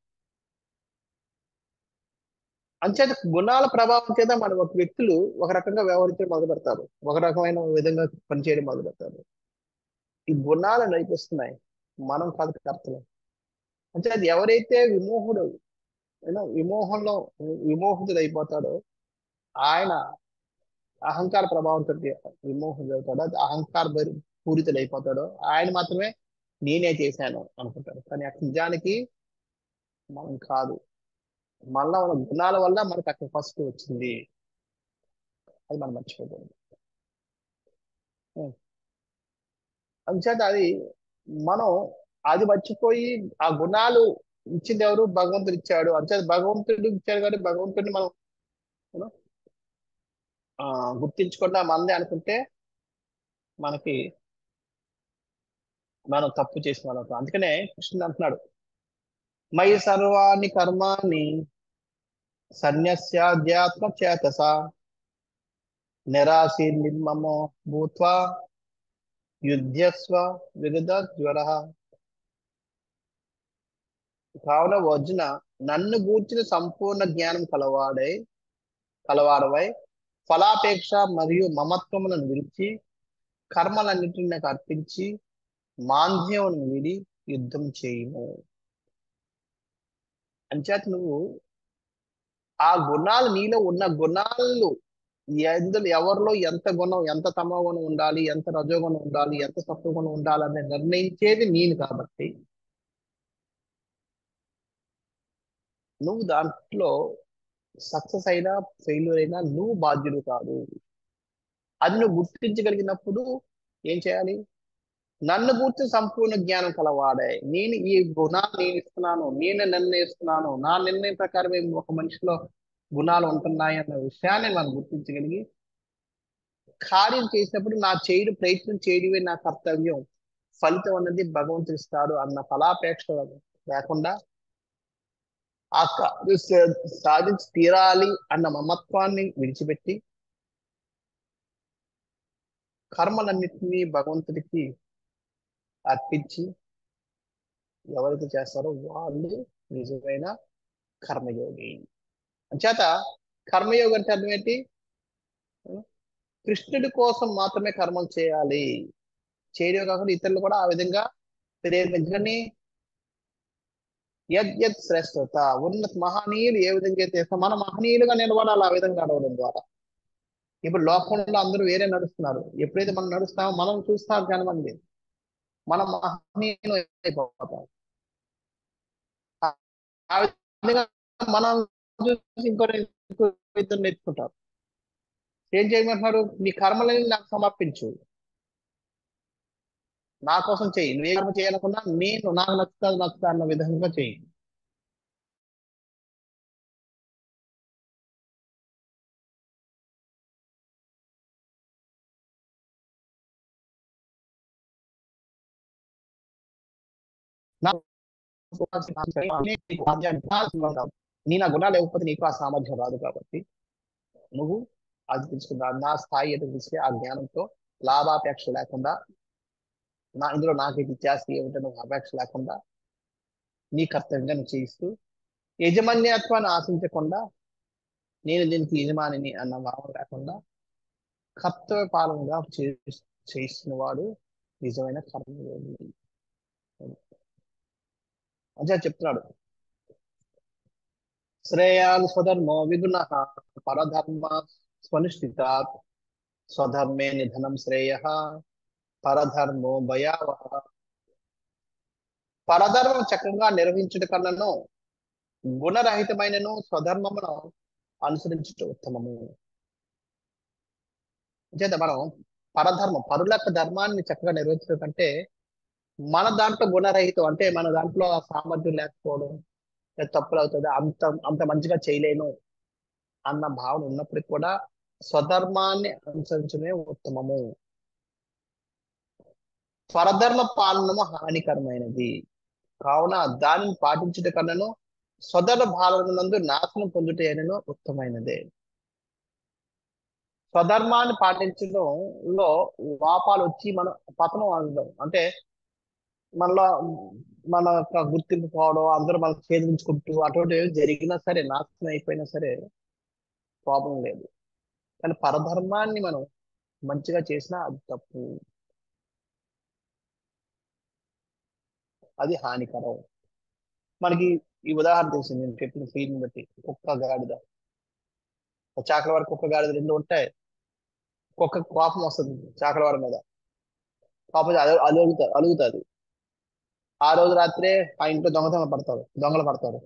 అంచేత గుణాల ప్రభావం చేత మన ఒక వ్యక్తులు ఒక రకంగా వ్యవహరించడం మొదలు పెడతారు, ఒక రకమైన విధంగా పనిచేయడం మొదలు పెడతారు. ఈ గుణాలు నడిపిస్తున్నాయి, మనం కాదు కర్తలు. అంటే అది ఎవరైతే విమోహుడు విమోహంలో విమోహితుడు అయిపోతాడో, ఆయన అహంకార ప్రభావంతో విమోహం అవుతాడో, అది పూరితుడు అయిపోతాడో, ఆయన మాత్రమే నేనే చేశాను అనుకుంటాడు. కానీ అక్కడ నిజానికి మనం కాదు, మళ్ళా మన గుణాల వల్ల మనకు అక్కడ ఫస్ట్ వచ్చింది, అది మనం మర్చిపోకూడదు. అంచేత అది మనం అది మర్చిపోయి ఆ గుణాలు ఇచ్చింది ఎవరు? భగవంతుడు ఇచ్చాడు. అంచేత భగవంతుడు ఇచ్చాడు కాబట్టి భగవంతుడిని మనం you know, గుర్తించకుండా మందే అనుకుంటే మనకి మనం తప్పు చేసిన వాళ్ళం. అందుకనే కృష్ణుడు అంటున్నాడు, మయి సర్వాణి కర్మాణి సన్యస్యాధ్యాత్మ చేతస నిరాశీ నిర్మమో భూత్వా యుధ్యస్వ విరుద్ధ జ్వర. కావున అర్జున, నన్ను గూర్చిన సంపూర్ణ జ్ఞానం కలవాడవై ఫలాపేక్ష మరియు మమత్వములను విడిచి కర్మలన్నింటినీ నాకు అర్పించి మాంద్యమును వీడి యుద్ధం చేయము. అంచేత నువ్వు ఆ గుణాలు, నీలో ఉన్న గుణాలు ఎవరిలో ఎంత గుణం, ఎంత తమో గుణం ఉండాలి, ఎంత రజోగుణం ఉండాలి, ఎంత సత్వ గుణం ఉండాలని నిర్ణయించేది నేను కాబట్టి నువ్వు దాంట్లో సక్సెస్ అయినా ఫెయిల్యూర్ అయినా నువ్వు బాధ్యుడు కాదు. అది నువ్వు గుర్తించగలిగినప్పుడు ఏం చేయాలి? నన్ను గుర్తి సంపూర్ణ జ్ఞానం కలవాడే, నేను ఈ గుణాలు నేను ఇస్తున్నాను, నేను నిర్ణయిస్తున్నాను, నా నిర్ణయం ప్రకారం ఒక మనిషిలో గుణాలు ఉంటున్నాయి అన్న విషయాన్ని మనం గుర్తించగలిగి కార్యం చేసినప్పుడు ప్రయత్నం చేయడమే నా కర్తవ్యం, ఫలితం అన్నది భగవంతుడు ఇస్తాడు అన్న ఫలాపేక్ష లేకుండా ఆ సాధించి తీరాలి అన్న మమత్వాన్ని విడిచిపెట్టి కర్మలన్నింటినీ భగవంతుడికి అర్పించి ఎవరైతే చేస్తారో వాళ్ళు నిజమైన కర్మయోగి. అంచేత కర్మయోగి అంటే అర్థం ఏంటి? కృష్ణుడి కోసం మాత్రమే కర్మలు చేయాలి, చేయడం కాకుండా ఇతరులు కూడా ఆ విధంగా ప్రేమించని యద్యత్ శ్రేష్టత ఉన్నత మహనీయులు ఏ విధంగా అయితే మన మహనీయులుగా నిలబడాలి ఆ విధంగా నడవడం ద్వారా. ఇప్పుడు లోకంలో అందరూ వేరే నడుస్తున్నారు, ఎప్పుడైతే మనం నడుస్తామో మనం చూస్తాం చాలా మంది మనం మహనీయులు అయిపోతాం. ఆ విధంగా మనం చూసి ఇంకో ఇద్దరు నేర్చుకుంటారు. ఏం చేయమంటున్నారు? నీ కర్మలని నాకు సమర్పించు, నా కోసం చెయ్యి, నువ్వు ఏ కర్మ చేయాలనుకున్నా నాకు నచ్చుతా అన్న విధంగా చెయ్యి. నీ నా గుణాలు లేకపోతే నీకు ఆ సామర్థ్యం రాదు. కాబట్టి నువ్వు అది తెలుసుకుందా, నా స్థాయి ఎదురు తెలిసి ఆ జ్ఞానంతో లాభాపేక్ష లేకుండా, ఇందులో నాకు ఇది చేస్తే ఏమిటో అపేక్ష లేకుండా నీ కర్తవ్యంగా నువ్వు చేయిస్తూ యజమాన్యత్వాన్ని ఆశించకుండా, నేను దీనికి యజమానిని అన్న భావం లేకుండా కర్తవ్య పాలనగా చేయిస్తున్న వాడు నిజమైన కర్మయోగి. అంటే చెప్తున్నాడు, శ్రేయాన్ స్వధర్మో విగుణ పరధర్మ స్వనుష్ఠితాత్ స్వధర్మే నిధనం శ్రేయ పరధర్మో భయావహ. పరధర్మం చక్కగా నిర్వహించుట కన్నను గుణరహితమైనను స్వధర్మమును అనుసరించుట ఉత్తమము. చేత మనం పరుల యొక్క ధర్మాన్ని చక్కగా నిర్వహించడం కంటే మన దాంట్లో గుణరహితం, అంటే మన దాంట్లో ఆ సామర్థ్యం లేకపోవడం, తప్పులు అవుతుంది, అంత మంచిగా చేయలేను అన్న భావన ఉన్నప్పటికీ కూడా స్వధర్మాన్ని అనుసరించడమే ఉత్తమము. పరధర్మ పాలనము హానికరమైనది కావున దానిని పాటించుట కన్నను స్వధర్మ పాలనందు నాశనం పొందుట అయినను ఉత్తమైనదే. స్వధర్మాన్ని పాటించడంలో లోపాలు వచ్చి మనం పతనం అందం, అంటే మనలో మన యొక్క గుర్తింపు పోవడం, అందరూ మనకు ఛేదించుకుంటూ అటువంటి ఏమి జరిగినా సరే, నాశనం అయిపోయినా సరే ప్రాబ్లం లేదు. కానీ పరధర్మాన్ని మనం మంచిగా చేసినా అది తప్పు, అది హానికరం. మనకి ఈ ఉదాహరణ తెలిసింది నేను చెప్పిన ఫీల్ని బట్టి. కుక్క గాడిద, చాకల వారి కుక్క గాడిద రెండు ఉంటాయి. కుక్క కోపం వస్తుంది చాకల వారి మీద, కోపం అలుగుతుంది. ఆ రోజు రాత్రే ఆ ఇంట్లో దొంగలు పడతారు.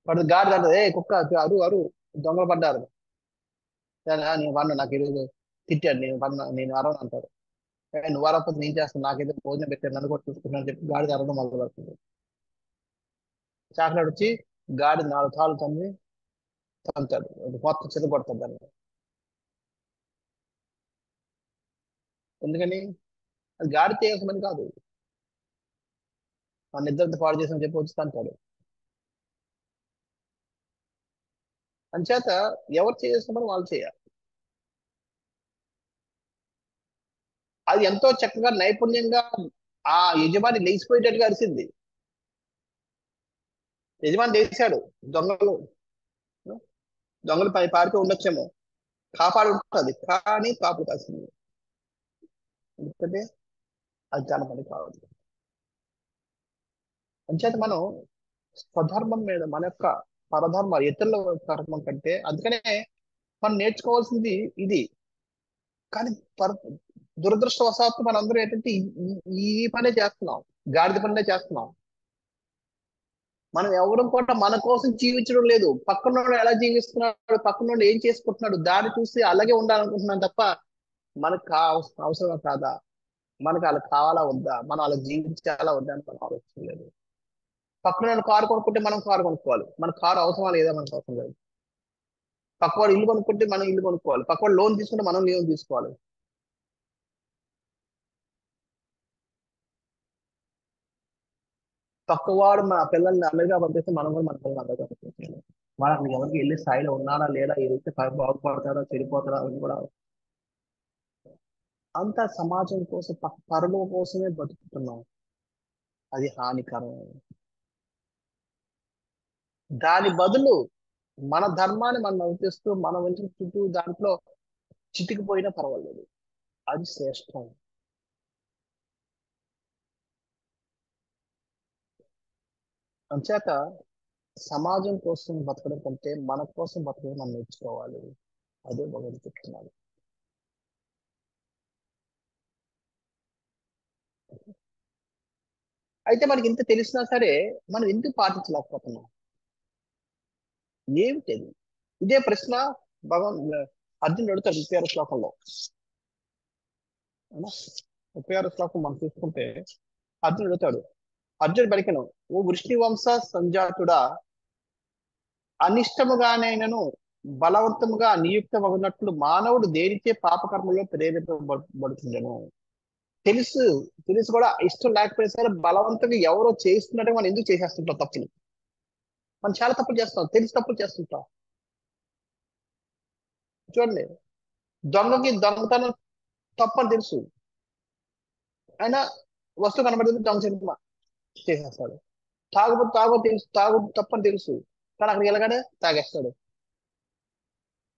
పడితే గాడిద అంటది, ఏ కుక్క అరు అరు, దొంగలు పడ్డారు. నేను పన్ను, నాకు ఈరోజు తిట్టాడు, నేను అరవను అంటారు. నువ్వు అరవకపోతే నేను చేస్తాను, నాకేదో భోజనం పెట్టాను, నన్ను కూడా చూసుకున్నాను అని చెప్పి గాడిద అరవడం మొదలు పెడుతుంది. చాకలాడు వచ్చి గాడిద 4 తాళ్ళు తంతాడు, మొత్తం చెదగొడతాడు దాన్ని. ఎందుకని? అది గాడి చేయాల్సిన పని కాదు. మన నిద్రంతా పాడు చేసిన చెప్పి వచ్చి తంటాడు. అంచేత ఎవరు చేయాల్సిన పని వాళ్ళు చేయాలి. అది ఎంతో చక్కగా నైపుణ్యంగా ఆ యజమాని లేచిపోయేటట్టుగా అరిసింది. యజమాని లేచాడు, దొంగలు దొంగలు పారిపోయి ఉండొచ్చేమో, కాపాడు ఉంటుంది, కానీ కాపు కాసింది. ఎందుకంటే అది చాలా పని కావాలి. అంచేత మనం స్వధర్మం మీద, మన యొక్క పరధర్మ, ఇతరుల ధర్మం కంటే, అందుకనే మనం నేర్చుకోవాల్సింది ఇది. కానీ పర దురదృష్టవశాత్తు మనందరం ఏంటంటే ఈ పనే చేస్తున్నాం, గాడిద పనే చేస్తున్నాం. మనం ఎవరు కూడా మన కోసం జీవించడం లేదు. పక్కనోడు ఎలా జీవిస్తున్నాడు, పక్కనోడు ఏం చేసుకుంటున్నాడు దాన్ని చూసి అలాగే ఉండాలనుకుంటున్నాం తప్ప, మనకు అవసరం కాదా, మనకు అలా కావాలా వద్దా, మనం అలా జీవించాలా వద్దా అని మనం ఆలోచించలేదు. పక్కన కారు కొనుక్కుంటే మనం కారు కొనుక్కోవాలి, మన కారు అవసరమా లేదా మనకు అవసరం లేదు. పక్కవాడు ఇల్లు కొనుక్కుంటే మనం ఇల్లు కొనుక్కోవాలి, పక్కవాడు లోన్ తీసుకుంటే మనం లోన్ తీసుకోవాలి. పక్కవాడు మన పిల్లల్ని అమెరికా పంపిస్తే మనం కూడా మన పిల్లల్ని అమెరికా పంపించాలి. వాళ్ళకి ఎవరికి వెళ్ళే స్థాయిలో ఉన్నారా లేదా, ఏదైతే బాగుపడతారో చెడిపోతారా అని కూడా. అంత సమాజం కోసం, పరుల కోసమే బతుకుతున్నాం. అది హానికరం. దాని బదులు మన ధర్మాన్ని మనం నడిపిస్తూ, మన వంచిన చుట్టూ దాంట్లో చితికిపోయినా పర్వాలేదు, అది శ్రేష్టం. అంచేత సమాజం కోసం బతకడం కంటే మన కోసం బతకడం మనం నేర్చుకోవాలి. అదే భగవద్ చెప్తున్నాను. అయితే మనకి ఇంత తెలిసినా సరే మనం ఎందుకు పాటించలేకపోతున్నాం? ఏమిటది? ఇదే ప్రశ్న భగవాన్ అర్జునుడు అడుగుతాడు 36 శ్లోకంలో. అవునా? 36 శ్లోకం మనం చూసుకుంటే అర్జునుడు అడుగుతాడు, అర్జునుడు పలికెను, ఓ వృష్ణి వంశ సంజాతుడా, అనిష్టముగానైనను బలవంతముగా నియుక్తమగునట్లు మానవుడు దేనిచే పాపకర్మలో ప్రేరేపబడుతుండెను. తెలుసు తెలుసు కూడా ఇష్టం లేకపోయినా సరే బలవంతంగా ఎవరో చేస్తున్నట్టు మనం ఎందుకు చేసేస్తుంటాం తప్పులు. మనం చాలా తప్పులు చేస్తాం, తెలిసి తప్పులు చేస్తుంటాం. చూడండి, దొంగకి దొంగతనం తప్పని తెలుసు, అయినా వస్తువు కనబడింది దొంగ చేసేస్తాడు. తాగు తప్పని తెలుసు, కానీ అక్కడికి వెళ్ళగానే తాగేస్తాడు.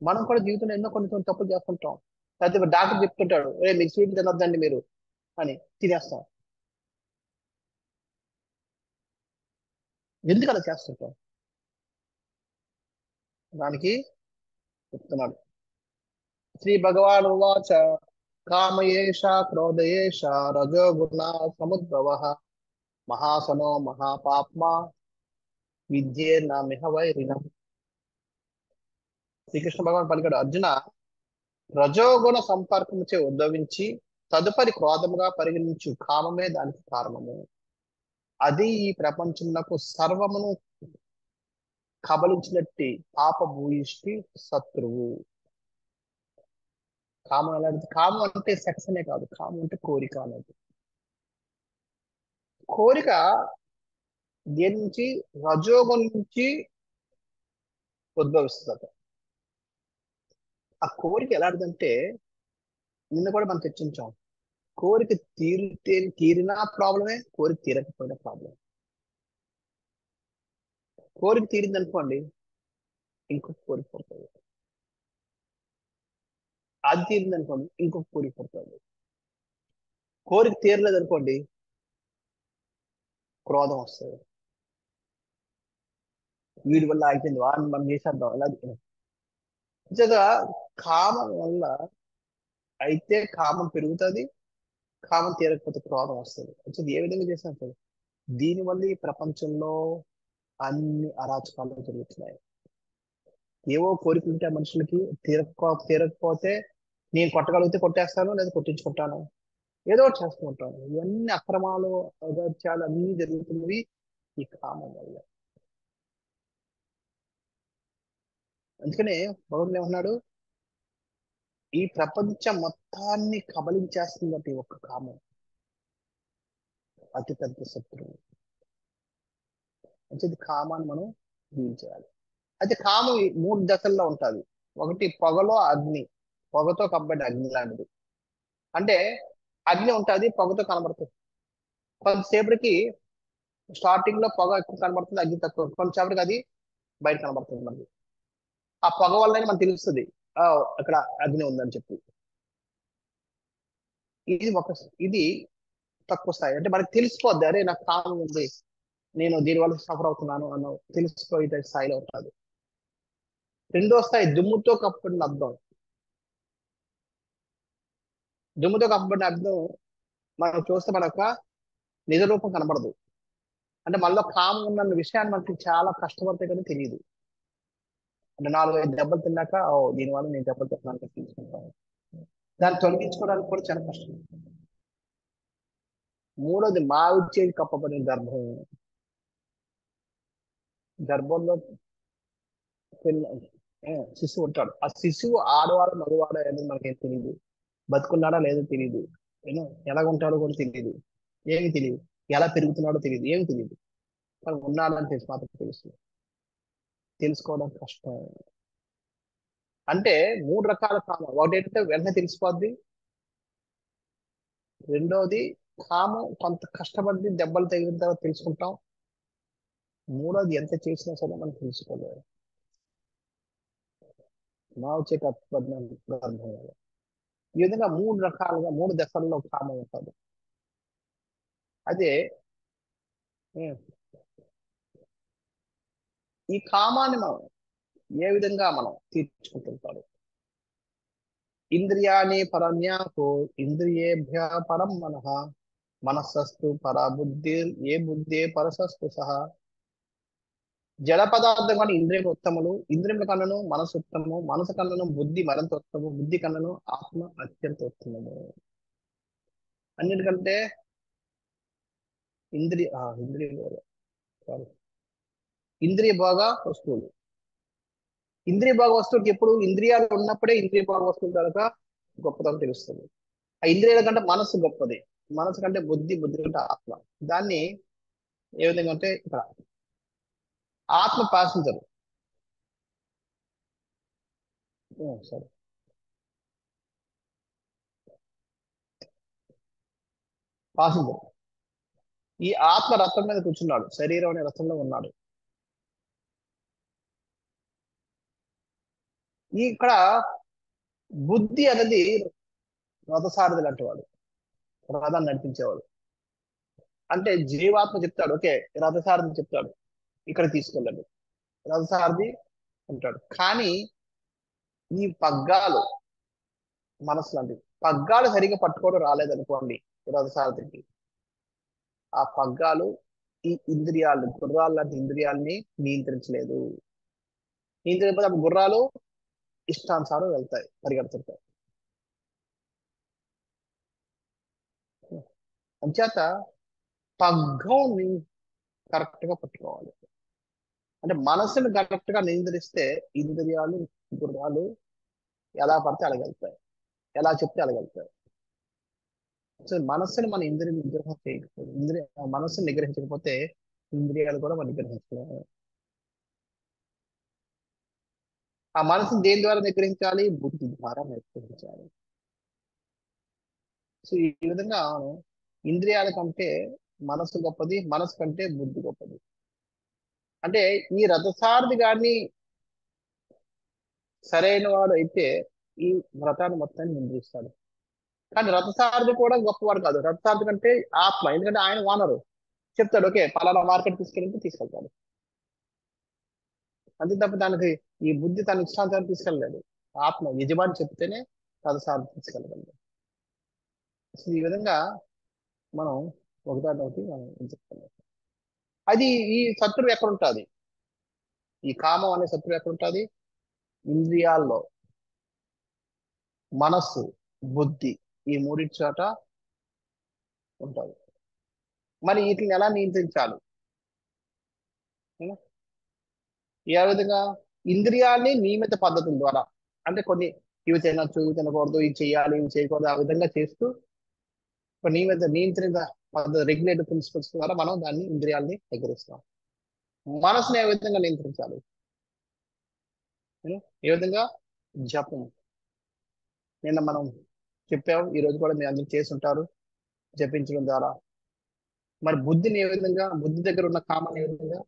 మనం కూడా జీవితంలో ఎన్నో కొన్ని తప్పులు చేస్తుంటాం. లేకపోతే డాక్టర్ చెప్తుంటాడు, మీకు స్వీట్ తినొద్దండి మీరు అని, తినేస్తాం. ఎందుకు అలా చేస్తుంటాం? దానికి చెప్తున్నాడు శ్రీ భగవాన్ వాచ, కామయేష క్రోధయేష రజోగుణ సముద్భవ, మహాసనో మహాపాప్మా విద్యేర్నామిహ వైరిణం. శ్రీకృష్ణ భగవాన్ పలికాడు, అర్జున, రజోగుణ సంపర్కముచే ఉద్భవించి తదుపరి క్రోధముగా పరిగణించు కామమే దానికి కారణము. అది ఈ ప్రపంచమునకు సర్వమును కబలించినట్టి పాప భూయిష్టి శత్రువు. కామం ఎలాంటి? కామం అంటే సెక్స్ అనే కాదు, కామం అంటే కోరిక అనేది. కోరిక దేని నుంచి? రజోగుణం నుంచి ఉద్భవిస్తుంది. ఆ కోరిక ఎలాంటిదంటే, నిన్న కూడా మనం చర్చించాం, కోరిక తీరినా ప్రాబ్లమే, కోరిక తీరకపోయినా ప్రాబ్లం. కోరిక తీరింది అనుకోండి, ఇంకొక కోరిక పుడుతుంది. అది తీరింది అనుకోండి, ఇంకొక కోరిక పుడుతుంది. కోరిక తీరలేదు అనుకోండి, క్రోధం వస్తుంది. వీడి వల్ల ఆగిపోయింది, వాడిని మనం చేసేద్దాం ఇలా. నిజంగా కామం వల్ల అయితే కామం పెరుగుతుంది, కామం తీరకపోతే క్రోధం వస్తుంది. అంటే ఏ విధంగా చేస్తాం సార్? దీనివల్ల ఈ ప్రపంచంలో అన్ని అరాచకాలు జరుగుతున్నాయి. ఏవో కోరికలు ఉంటాయి మనుషులకి, తీరకపోతే నేను కొట్టగలిగితే కొట్టేస్తాను, లేదా కొట్టించుకుంటాను, ఏదో ఒకటి చేస్తూ ఉంటాను. ఇవన్నీ అక్రమాలు, అగత్యాలు అన్ని జరుగుతున్నవి ఈ కామం వల్ల. అందుకనే భగవంతుడు ఏమన్నాడు, ఈ ప్రపంచం మొత్తాన్ని కబలించేస్తుందట ఈ ఒక్క కామం, అతి పెద్ద శత్రువు. అంటే ఇది కామాన్ని మనం డీల్ చేయాలి. అయితే కామం ఈ 3 దశల్లో ఉంటుంది. ఒకటి పొగలో అగ్ని, పొగతో కప్పబడి అగ్ని లాంటిది. అంటే అగ్ని ఉంటుంది, పొగతో కనబడుతుంది. కొంతసేపటికి స్టార్టింగ్ లో పొగ ఎక్కువ కనబడుతుంది, అగ్ని తక్కువ. కొంతసేపటికి అది బయట కనబడుతుంది మనకి. ఆ పొగ వల్లనే మనకు తెలుస్తుంది ఆ, అక్కడ అగ్ని ఉందని చెప్పి. ఇది ఒక, ఇది తక్కువ స్థాయి. అంటే మనకి తెలిసిపోద్ది, అరే నాకు కామం ఉంది, నేను దీనివల్ల సఫర్ అవుతున్నాను అన్న తెలిసిపోయే స్థాయిలో ఉంటుంది. రెండో స్థాయి దుమ్ముతో కప్పబడిన అర్థం. దుమ్ముతో కప్పబడిన అర్థం మనం చూస్తే మనకు నిజ రూపం కనబడదు. అంటే మనలో కామం ఉన్న విషయాన్ని మనకి చాలా కష్టపడితే కానీ తెలియదు. అంటే 4-5 దెబ్బలు తిన్నాక, ఓ దీనివల్ల నేను దెబ్బలు తిన్నాను తీసుకుంటాను. దాన్ని తొలగించుకోవడానికి కూడా చాలా కష్టం. మూడోది మావిచ్చేది కప్పబడిన గర్భం. గర్భంలో పిల్ల శిశువు ఉంటాడు. ఆ శిశువు ఆడవాడు మగవాడు అనేది మనకేం తెలియదు. బతుకున్నాడా లేదో తెలియదు. ఏమో ఎలా ఉంటాడో కూడా తెలియదు. ఏమి తెలియదు. ఎలా పెరుగుతున్నాడో తెలియదు, ఏమి తెలియదు. కానీ ఉన్నాడని తెలిసి మాత్రం తెలుసు. తెలుసుకోవడం కష్టం. అంటే 3 రకాల కామం. ఒకటి ఏంటంటే వెంటనే తెలిసిపోద్ది. రెండోది కామం కొంత కష్టపడి దెబ్బలు తగిలిన తర్వాత తెలుసుకుంటాం. మూడోది ఎంత చేసినా సరే మనం తెలుసుకోలేదు. మా వచ్చే కష్టపడిన గర్భం వల్ల. ఈ విధంగా 3 రకాలుగా 3 దశల్లో కామం ఉంటుంది. అదే ఉమ్, ఈ కామాన్ని మనం ఏ విధంగా మనం తీర్చుకుంటుంటాడు. ఇంద్రియాణి పరన్యాసో ఇంద్రియేభ్య పరం మనః మనస్సస్తు పరా బుద్ధి ఏ బుద్ధే పరసస్తు సహా. జడ పదార్థం కానీ ఇంద్రియములు ఉత్తములు, ఇంద్రియముల కన్నను మనసు ఉత్తమము, మనసు కన్నను బుద్ధి మరింత ఉత్తమము, బుద్ధి కన్నను ఆత్మ అత్యంత ఉత్తమము. అన్నిటికంటే ఇంద్రియ సారీ ఇంద్రియ భోగ వస్తువులు. ఇంద్రియ భోగ వస్తువుకి ఎప్పుడు ఇంద్రియాలు ఉన్నప్పుడే ఇంద్రియ భోగ వస్తువుల కనుక గొప్పతనం తెలుస్తుంది. ఆ ఇంద్రియాల కంటే మనసు గొప్పది, మనసు కంటే బుద్ధి, బుద్ధి కంటే ఆత్మ. దాన్ని ఏ విధంగా అంటే ఇక్కడ ఆత్మ ప్యాసింజర్. సరే, ప్యాసింజర్. ఈ ఆత్మ రథం మీద కూర్చున్నాడు, శరీరం అనే రథంలో ఉన్నాడు. ఇక్కడ బుద్ధి అనేది రథసారథి లాంటి వాడు, రథాన్ని నడిపించేవాడు. అంటే జీవాత్మ చెప్తాడు, ఓకే రథసారథి చెప్తాడు ఇక్కడ తీసుకెళ్ళండి, రథసారథి అంటాడు. కానీ ఈ పగ్గాలు మనసు లాంటివి, పగ్గాలు సరిగ్గా పట్టుకోవడం రాలేదనుకోండి రథసారథికి, ఆ పగ్గాలు ఈ ఇంద్రియాలు, గుర్రాలు లాంటి ఇంద్రియాలని నియంత్రించలేదు. నియంత్రించకపోతే ఆ గుర్రాలు ఇష్టానుసారం వెళ్తాయి, పరిగెడుతుంటాయి. అంచేత పగ్గం కరెక్ట్ గా పట్టుకోవాలి. అంటే మనసును కరెక్ట్ గా నియంత్రిస్తే ఇంద్రియాలు, గుర్రాలు ఎలా పడితే అలాగెళ్తాయి, ఎలా చెప్తే అలాగెళ్తాయి. సో మనస్సుని మన ఇంద్రియ నిగ్రహం చేయకపోతే, మనస్సుని నిగ్రహించకపోతే ఇంద్రియాలు కూడా మనం నిగ్రహించలేము. ఆ మనసుని దేని ద్వారా నిగ్రహించాలి? బుద్ధి ద్వారా నిగ్రహించాలి. సో ఈ విధంగా ఇంద్రియాల కంటే మనసు గొప్పది, మనసు కంటే బుద్ధి గొప్పది. అంటే ఈ రథసారథి గారిని సరైన వాడు అయితే ఈ వ్రతాన్ని మొత్తాన్ని నిందిస్తాడు. కానీ రథసారథి కూడా గొప్పవాడు కాదు. రథసారథి కంటే ఆత్మ, ఎందుకంటే ఆయన వానరు చెప్తాడు, ఓకే పలానా మార్కెట్ తీసుకెళ్ళి తీసుకెళ్తాడు. అంతే తప్ప దానికి ఈ బుద్ధి తన ఇష్టాంతాన్ని తీసుకెళ్ళలేదు. ఆత్మ యజమాని చెప్తేనే రథసారథి తీసుకెళ్ళగలడు. సో ఈ విధంగా మనం ఒకటి మనం చెప్తాం. అది ఈ శత్రువు ఎక్కడ ఉంటుంది? ఈ కామం అనే శత్రువు ఎక్కడ ఉంటుంది? ఇంద్రియాల్లో, మనస్సు, బుద్ధి, ఈ మూడింటి చోట ఉంటుంది. మరి వీటిని ఎలా నియంత్రించాలి? ఏ విధంగా? ఇంద్రియాల్ని నియమిత పద్ధతుల ద్వారా, అంటే కొన్ని ఇవి తినచ్చు, ఇవి తినకూడదు, ఇవి చేయాలి, ఇవి చేయకూడదు, ఆ విధంగా చేస్తూ ఒక నియంత్రిత పద్ధతి, రెగ్యులేటివ్ ప్రిన్సిపల్స్ ద్వారా మనం దాన్ని ఇంద్రియాల్ని ఎగరిస్తాం. మనసుని ఏ విధంగా నియంత్రించాలి? ఏ విధంగా? జపం. నిన్న మనం చెప్పాము, ఈ రోజు కూడా మీరు అందరూ చేసి ఉంటారు, జపించడం ద్వారా. మరి బుద్ధిని ఏ విధంగా? బుద్ధి దగ్గర ఉన్న కామాన్ని ఏ విధంగా?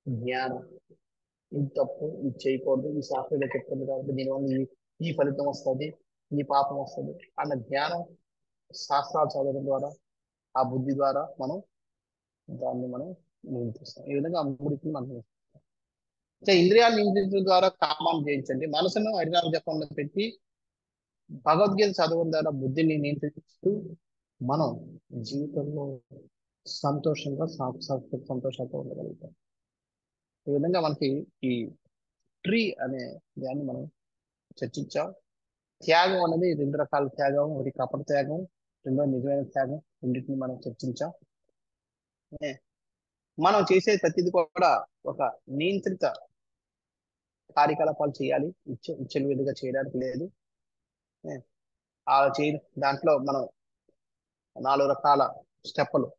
జ్ఞానం. ఇది తప్పు, ఇది చేయకూడదు, ఈ శాస్త్రంలో చెప్తుంది కాబట్టి దీనివల్ల ఈ ఫలితం వస్తుంది, ఈ పాపం వస్తుంది అన్న జ్ఞానం శాస్త్రాలు చదవడం ద్వారా, ఆ బుద్ధి ద్వారా మనం దాన్ని మనం నియంత్రిస్తాం. ఈ విధంగా ఆ మూడింటిని మనం నియంత్రిస్తాం. సో ఇంద్రియాలు నియంత్రించడం ద్వారా కామాన్ని జయించండి. మనసును హరినామ జపంలో పెట్టి భగవద్గీత చదవడం ద్వారా బుద్ధిని నియంత్రిస్తూ మనం జీవితంలో సంతోషంగా సంతోషంతో ఉండగలుగుతాం. ఈ విధంగా మనకి ఈ ట్రీ అనే దాన్ని మనం చర్చించాం. త్యాగం అనేది 2 రకాల త్యాగం. ఒకటి కపట త్యాగం, రెండో నిజమైన త్యాగం. రెండింటిని మనం చర్చించాం. మనం చేసే ప్రతిది కూడా ఒక నియంత్రిత కార్యకలాపాలు చేయాలి, విచ్చలవిడిగా చేయడానికి లేదు. అలా దాంట్లో మనం 4 రకాల స్టెప్పులు,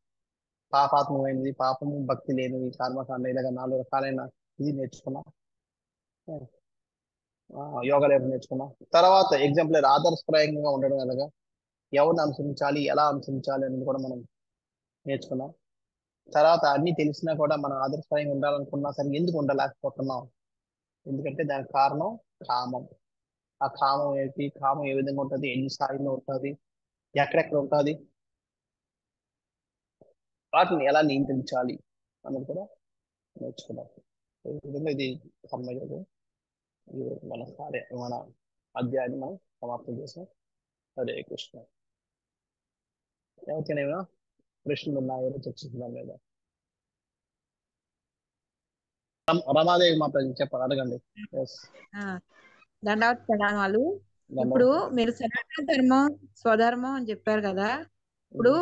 పాపాత్మమైనది, పాపము, భక్తి లేనిది, కర్మకాండ, ఇలాగా 4 రకాలైన ఇది నేర్చుకున్నాం. యోగాలు నేర్చుకున్నాం. తర్వాత ఎగ్జాంపుల్ ఆదర్శప్రాయంగా ఉండడం ఎలాగా, ఎవరిని అనుసరించాలి, ఎలా అనుసరించాలి అనేది కూడా మనం నేర్చుకున్నాం. తర్వాత అన్ని తెలిసినా కూడా మనం ఆదర్శప్రాయంగా ఉండాలనుకున్నా సరే ఎందుకు ఉండలేకపోతున్నాం? ఎందుకంటే దానికి కారణం కామం. ఆ కామం ఏంటి? కామం ఏ విధంగా ఉంటుంది, ఎన్ని స్థాయిలో ఉంటుంది, ఎక్కడెక్కడ ఉంటుంది, వాటిని ఎలా నియంత్రించాలి అన్నది కూడా నేర్చుకున్నాం. ఈ విధంగా ఇది కర్మయోగం. మన అధ్యాయాన్ని మనం సమాప్తం చేసాం. హరే కృష్ణ. ఎవరికైనా ప్రశ్నలు ఉన్నాయో చర్చించడం లేదా? రమాదేవి మా చెప్పాలి, అడగండి. దండవత్ ప్రణామాలు. ఇప్పుడు మీరు సనాతన ధర్మం, స్వధర్మం అని చెప్పారు కదా. ఇప్పుడు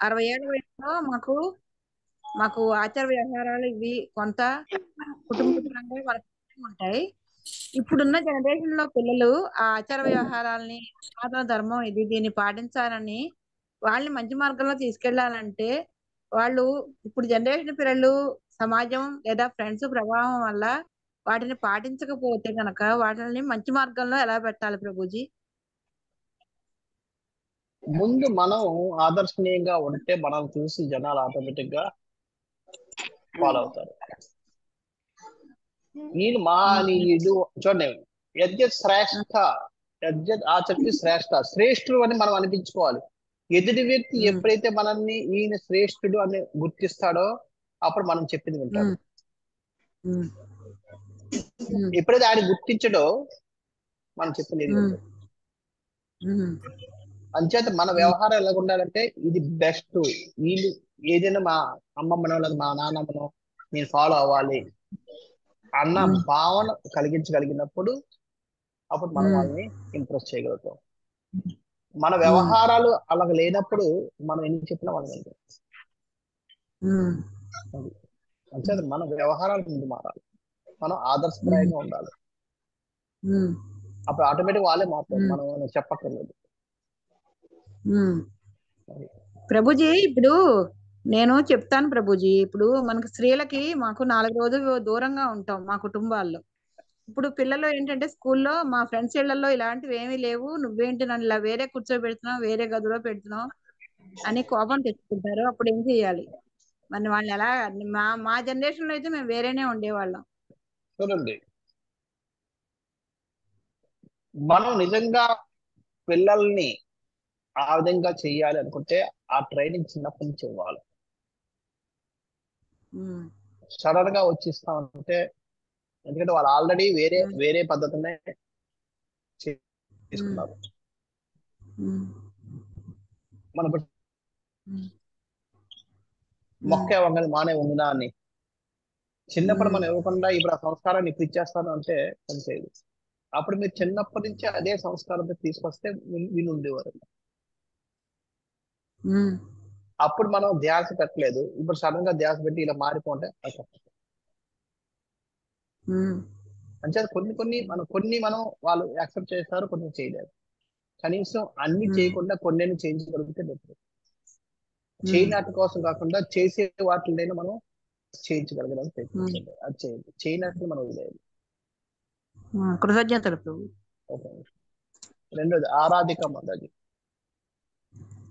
60 ఏళ్ళ వయసులో మాకు ఆచార వ్యవహారాలు ఇవి కొంత కుటుంబపరంగా వాళ్ళకి ఉంటాయి. ఇప్పుడున్న జనరేషన్ లో పిల్లలు ఆ ఆచార వ్యవహారాలని, సనాతన ధర్మం ఇది దీన్ని పాటించాలని, వాళ్ళని మంచి మార్గంలో తీసుకెళ్లాలంటే వాళ్ళు ఇప్పుడు జనరేషన్ పిల్లలు సమాజం లేదా ఫ్రెండ్స్ ప్రభావం వల్ల వాటిని పాటించకపోతే కనుక వాటిని మంచి మార్గంలో ఎలా పెట్టాలి ప్రభుజీ? ముందు మనం ఆదర్శనీయంగా ఉంటే మనం చూసి జనాలు ఆటోమేటిక్ గా ఫాలో అవుతారు. నేను మహనీయుడు చూడండి, యద్యత్ శ్రేష్ఠ, యద్యత్ ఆచరిత శ్రేష్ఠ, శ్రేష్ఠుడు అని మనం అనిపించుకోవాలి. ఎదుటి వ్యక్తి ఎప్పుడైతే మనల్ని ఈయన శ్రేష్ఠుడు అని గుర్తిస్తాడో అప్పుడు మనం చెప్పింది వింటాడు. ఎప్పుడైతే ఆయన గుర్తించడో మనం చెప్పింది వింటాడు. అంచేత మన వ్యవహారం ఎలా ఉండాలంటే ఇది బెస్ట్, వీళ్ళు ఏదైనా మా అమ్మమ్మనో లేదా మా నాన్నమ్మనో నేను ఫాలో అవ్వాలి అన్న భావన కలిగించగలిగినప్పుడు అప్పుడు మనం వాళ్ళని ఇంప్రెస్ చేయగలుగుతాం. మన వ్యవహారాలు అలా లేనప్పుడు మనం ఎన్ని చెప్పినా వాళ్ళు వింటారు. అంచేత మన వ్యవహారాలు ముందు మారాలి, మనం ఆదర్శప్రాయంగా ఉండాలి. అప్పుడు ఆటోమేటిక్ వాళ్ళే మారుతారు, మనం చెప్పక్కర్లేదు. ప్రభుజీ ఇప్పుడు నేను చెప్తాను ప్రభుజీ. ఇప్పుడు మనకి స్త్రీలకి మాకు 4 రోజులు దూరంగా ఉంటాం మా కుటుంబాల్లో. ఇప్పుడు పిల్లలు ఏంటంటే స్కూల్లో మా ఫ్రెండ్స్ ఇళ్లలో ఇలాంటివి ఏమీ లేవు, నువ్వేంటి నన్ను ఇలా వేరే కూర్చోబెడుతున్నావు, వేరే గదిలో పెడుతున్నావు, అని కోపం తెచ్చుకుంటారు. అప్పుడు ఏం చేయాలి? మరి వాళ్ళు ఎలా? మా జనరేషన్ లో అయితే మేము వేరేనే ఉండేవాళ్ళం. చూడండి, మనం నిజంగా పిల్లల్ని ఆ విధంగా చెయ్యాలి అనుకుంటే ఆ ట్రైనింగ్ చిన్నప్పటి నుంచి ఇవ్వాలి. ఉమ్, సడన్ గా వచ్చి ఇస్తామంటే, ఎందుకంటే వాళ్ళు ఆల్రెడీ వేరే ఉమ్, వేరే పద్ధతినే ఉమ్, చేసుకున్నారు. ఉమ్, మనం ఇప్పుడు ఉమ్, మొక్కే వంగని మానే వంగునా అని చిన్నప్పుడు ఉమ్, మనం ఇవ్వకుండా ఇప్పుడు ఆ సంస్కారాన్ని ఇప్పుడు ఇచ్చేస్తాను అంటే పనిచేయదు. అప్పుడు మీరు చిన్నప్పటి నుంచి అదే సంస్కారంతో తీసుకొస్తే వీళ్ళు ఉండేవారు. ఉమ్, అప్పుడు మనం ధ్యాస పెట్టలేదు, ఇప్పుడు సడన్ గా ధ్యాస పెట్టి ఇలా మారిపోతే ఉమ్, అంటే కొన్ని మనం వాళ్ళు యాక్సెప్ట్ చేస్తారు, కొన్ని చేయలేరు. కనీసం అన్ని ఉమ్, చేయకుండా కొన్ని చేయించగలిగితే బెటర్. ఉమ్, చేయనాటి కోసం కాకుండా చేసే వాటినైనా మనం చేయించగలగడానికి ఉమ్, ప్రయత్నించండి. అది చేయండి, చేయనట్లు మనం వదిలేయాలి. కృతజ్ఞతలు ప్రభు. ఓకే. రెండోది ఆరాధిక మాతాజీ.